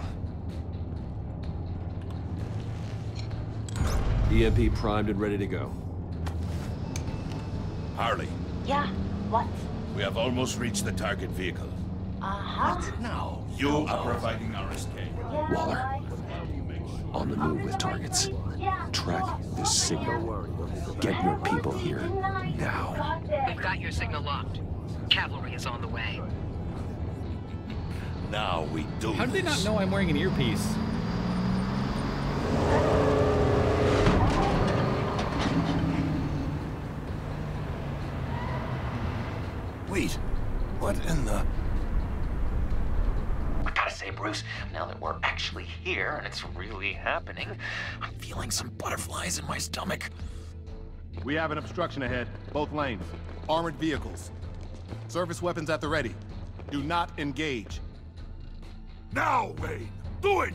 Speaker 2: EMP primed and ready to go.
Speaker 8: Harley,
Speaker 20: Yeah, what?
Speaker 8: we have almost reached the target vehicle.
Speaker 20: Uh-huh.
Speaker 8: Now, you are providing our escape.
Speaker 2: Waller, on the move with targets. Track this signal. Get your people here, now.
Speaker 21: We've got your signal locked. Cavalry is on the way.
Speaker 8: Now we do
Speaker 1: How do they not know I'm wearing an earpiece?
Speaker 8: Wait, what in the...
Speaker 12: I gotta say, Bruce, now that we're actually here and it's really happening, I'm feeling some butterflies in my stomach.
Speaker 15: We have an obstruction ahead, both lanes. Armored vehicles. Service weapons at the ready. Do not engage.
Speaker 8: Now, Wayne! Do it!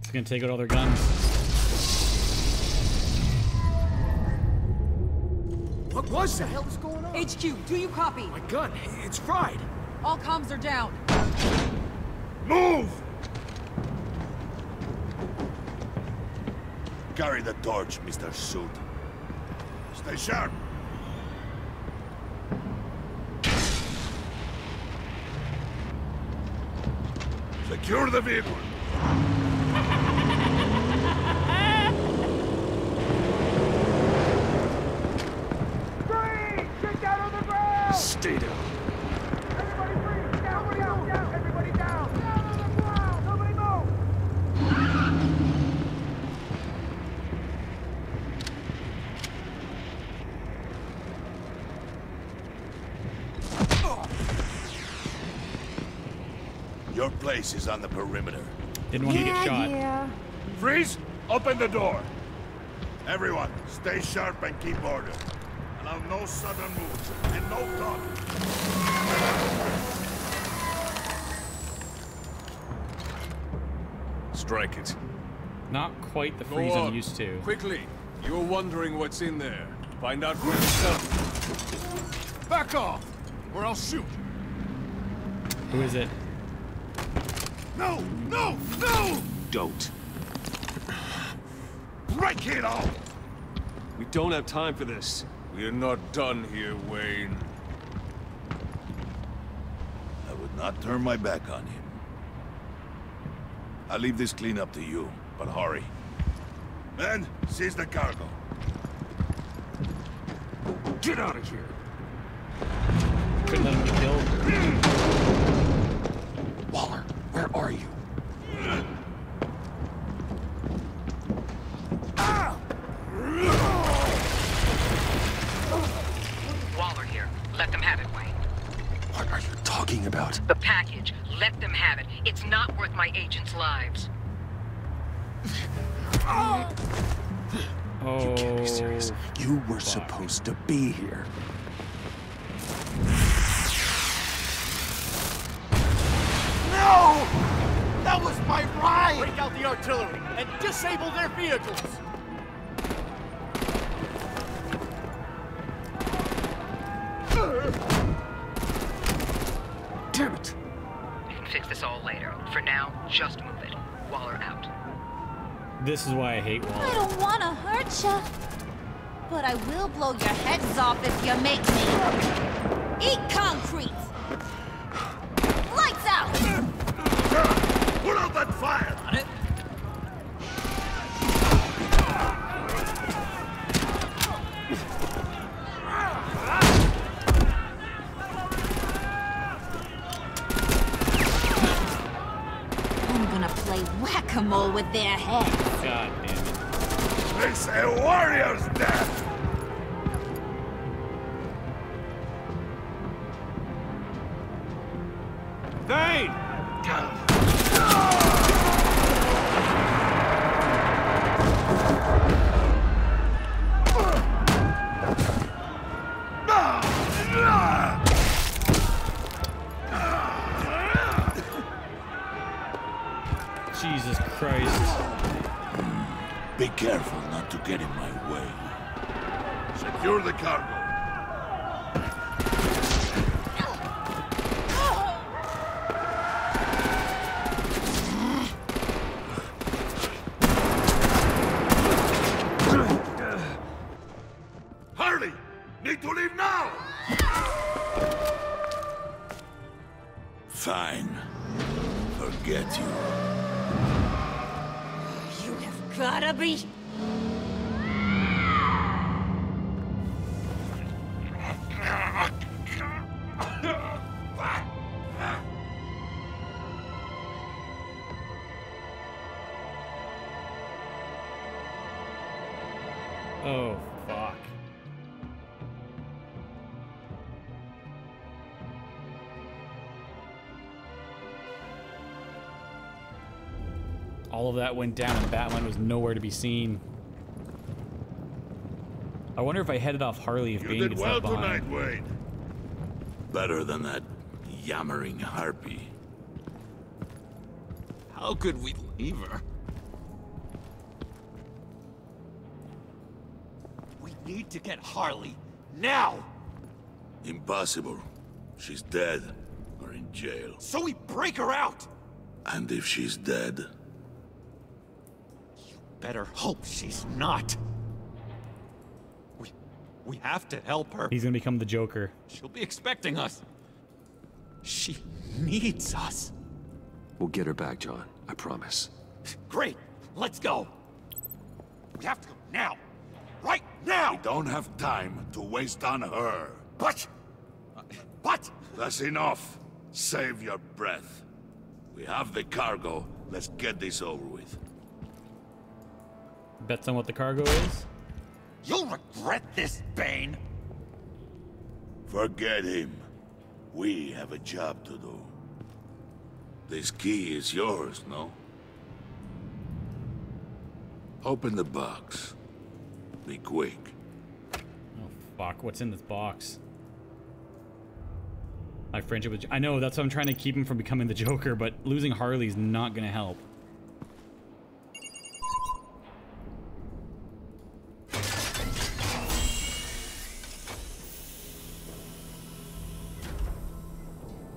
Speaker 1: It's gonna take out all their guns.
Speaker 18: What was that? What the hell is going on? HQ, do you copy?
Speaker 10: My gun, it's fried.
Speaker 18: All comms are down.
Speaker 8: Move! Carry the torch, Mr. Suit. Stay sharp. Secure the vehicle.
Speaker 15: Get down on the ground!
Speaker 2: Stay down.
Speaker 15: Everybody breathe! Down, down, down! Everybody down! Down on the ground! Nobody move!
Speaker 8: Your place is on the perimeter.
Speaker 1: Didn't want to get shot.
Speaker 14: Yeah.
Speaker 8: Freeze! Open the door! Everyone, stay sharp and keep order. Allow no sudden moves and no talking.
Speaker 19: Strike it.
Speaker 1: Not quite the
Speaker 19: Go
Speaker 1: freeze I'm
Speaker 19: on.
Speaker 1: used to.
Speaker 19: Quickly. You're wondering what's in there. Find out for yourself.
Speaker 15: Back off, or I'll shoot.
Speaker 1: Who is it?
Speaker 8: No! No! No!
Speaker 2: Don't.
Speaker 8: Break it off!
Speaker 2: We don't have time for this.
Speaker 19: We're not done here, Wayne.
Speaker 8: I would not turn my back on him. I'll leave this cleanup to you, but hurry. Men, seize the cargo.
Speaker 19: Get out of here.
Speaker 1: Couldn't let him get killed.
Speaker 2: Waller, where are you?
Speaker 21: Waller here. Let them have it, Wayne.
Speaker 2: What are you talking about?
Speaker 21: The package. Let them have it. It's not worth my agents' lives.
Speaker 1: Oh.
Speaker 2: You can't be serious. You were supposed to be here.
Speaker 15: No! That was my ride! Break out the artillery and disable their vehicles!
Speaker 2: Damn it!
Speaker 21: We can fix this all later. For now, just move it. Waller out.
Speaker 1: This is why I hate Waller.
Speaker 9: I don't want to hurt ya, but I will blow your heads off if you make me. Eat concrete! Lights out!
Speaker 8: Put out that fire!
Speaker 21: On it.
Speaker 17: whack-a-mole with their heads.
Speaker 1: God damn it.
Speaker 8: It's a warrior's death!
Speaker 6: Thane!
Speaker 1: Jesus Christ.
Speaker 8: Be careful not to get in my way. Secure the cargo. Harley! Need to leave now! Fine. Forget you.
Speaker 17: You have gotta be...
Speaker 1: Oh, fuck. All of that went down and Batman was nowhere to be seen. I wonder if I headed off Harley if
Speaker 8: You
Speaker 1: Bane
Speaker 8: did
Speaker 1: gets
Speaker 8: well
Speaker 1: left behind.
Speaker 8: tonight, Wade. Better than that yammering harpy.
Speaker 12: How could we leave her?
Speaker 7: We need to get Harley, now!
Speaker 8: Impossible. She's dead, or in jail.
Speaker 7: So we break her out!
Speaker 8: And if she's dead,
Speaker 7: Better hope she's not. We have to help her.
Speaker 1: He's gonna become the Joker.
Speaker 7: She'll be expecting us. She needs us.
Speaker 2: We'll get her back, John. I promise.
Speaker 7: Great, let's go. We have to go now. Right now!
Speaker 8: we don't have time to waste on her.
Speaker 7: But...
Speaker 8: That's enough. Save your breath. We have the cargo. Let's get this over with.
Speaker 1: Bets on what the cargo is?
Speaker 7: You'll regret this, Bane.
Speaker 8: Forget him. We have a job to do. This key is yours, no? Open the box. Be quick.
Speaker 1: Oh, fuck. What's in this box? My friendship with... I know, that's why I'm trying to keep him from becoming the Joker, but losing Harley's not gonna help.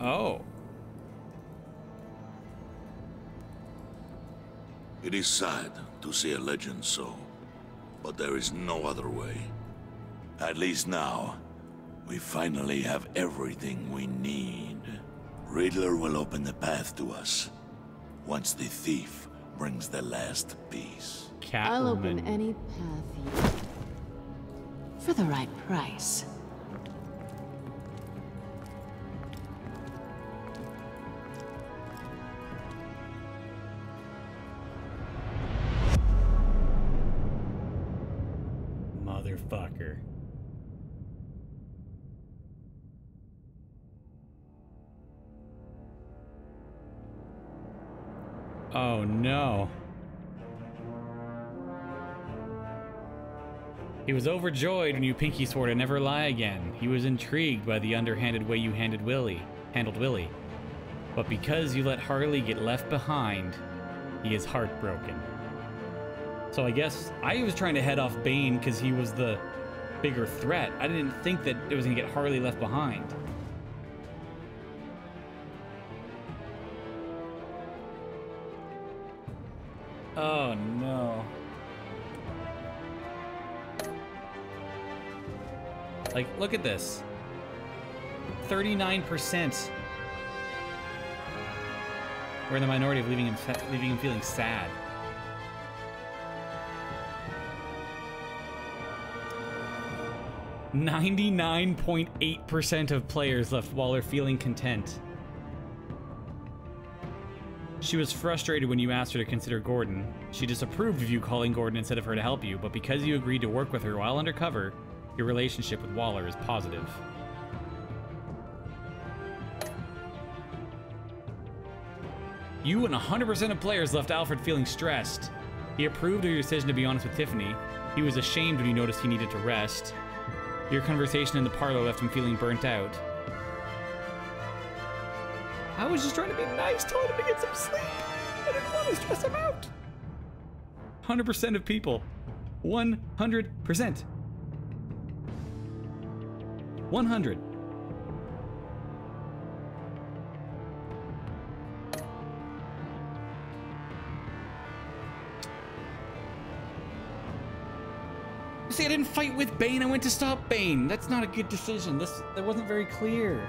Speaker 1: Oh.
Speaker 8: It is sad to see a legend so, but there is no other way. At least now, we finally have everything we need. Riddler will open the path to us, once the thief brings the last piece.
Speaker 22: I'll open any path you... for the right price.
Speaker 1: Motherfucker. Oh no. He was overjoyed when you pinky swore to never lie again. He was intrigued by the underhanded way you handled Willie. But because you let Harley get left behind, he is heartbroken. So I guess I was trying to head off Bane because he was the bigger threat. I didn't think that it was going to get Harley left behind. Oh no. Like, look at this. 39%. We're in the minority of leaving him feeling sad. ,8% of players left Waller feeling content. She was frustrated when you asked her to consider Gordon. She disapproved of you calling Gordon instead of her to help you, but because you agreed to work with her while undercover, your relationship with Waller is positive. You and 100% of players left Alfred feeling stressed. He approved of your decision to be honest with Tiffany. He was ashamed when he noticed he needed to rest. Your conversation in the parlor left him feeling burnt out. I was just trying to be nice, telling him to get some sleep. I didn't want to stress him out. 100% of people. 100%. 100. See, I didn't fight with Bane. I went to stop Bane. That's not a good decision. That wasn't very clear.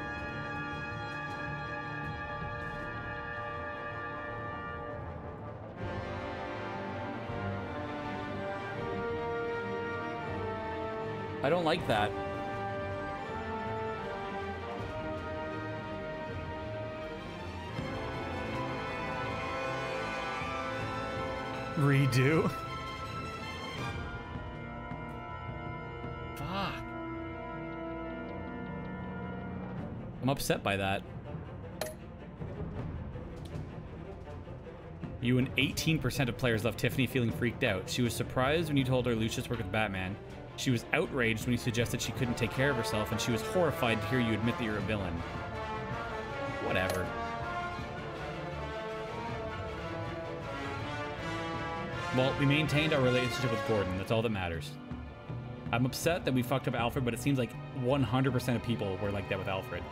Speaker 1: I don't like that. Redo? Fuck. I'm upset by that. You and 18% of players left Tiffany feeling freaked out. She was surprised when you told her Lucius worked with Batman. She was outraged when you suggested she couldn't take care of herself, and she was horrified to hear you admit that you're a villain. Whatever. Well, we maintained our relationship with Gordon. That's all that matters. I'm upset that we fucked up Alfred, but it seems like 100% of people were like that with Alfred.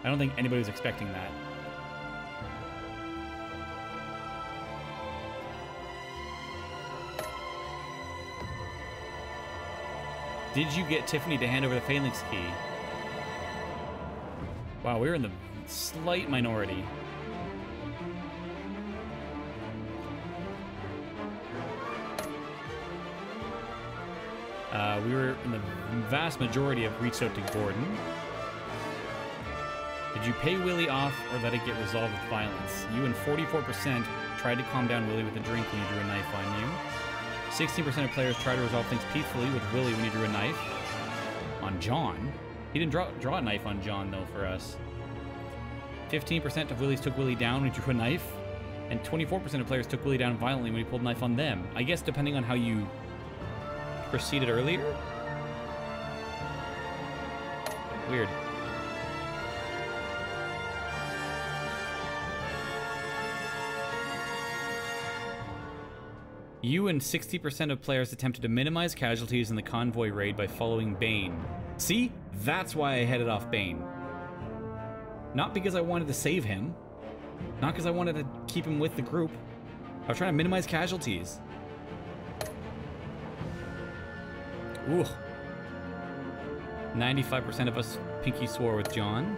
Speaker 1: I don't think anybody was expecting that. Did you get Tiffany to hand over the Phalanx key? Wow, we were in the slight minority. We were in the vast majority of reached out to Gordon. Did you pay Willie off or let it get resolved with violence? You and 44% tried to calm down Willie with a drink when he drew a knife on you. 16% of players try to resolve things peacefully with Willie when he drew a knife. On John? He didn't draw a knife on John, though, for us. 15% of Willies took Willie down when he drew a knife. And 24% of players took Willie down violently when he pulled a knife on them. I guess depending on how you proceeded earlier? Weird. You and 60% of players attempted to minimize casualties in the convoy raid by following Bane. See? That's why I headed off Bane. Not because I wanted to save him. Not because I wanted to keep him with the group. I was trying to minimize casualties. Ooh. 95% of us pinky swore with John.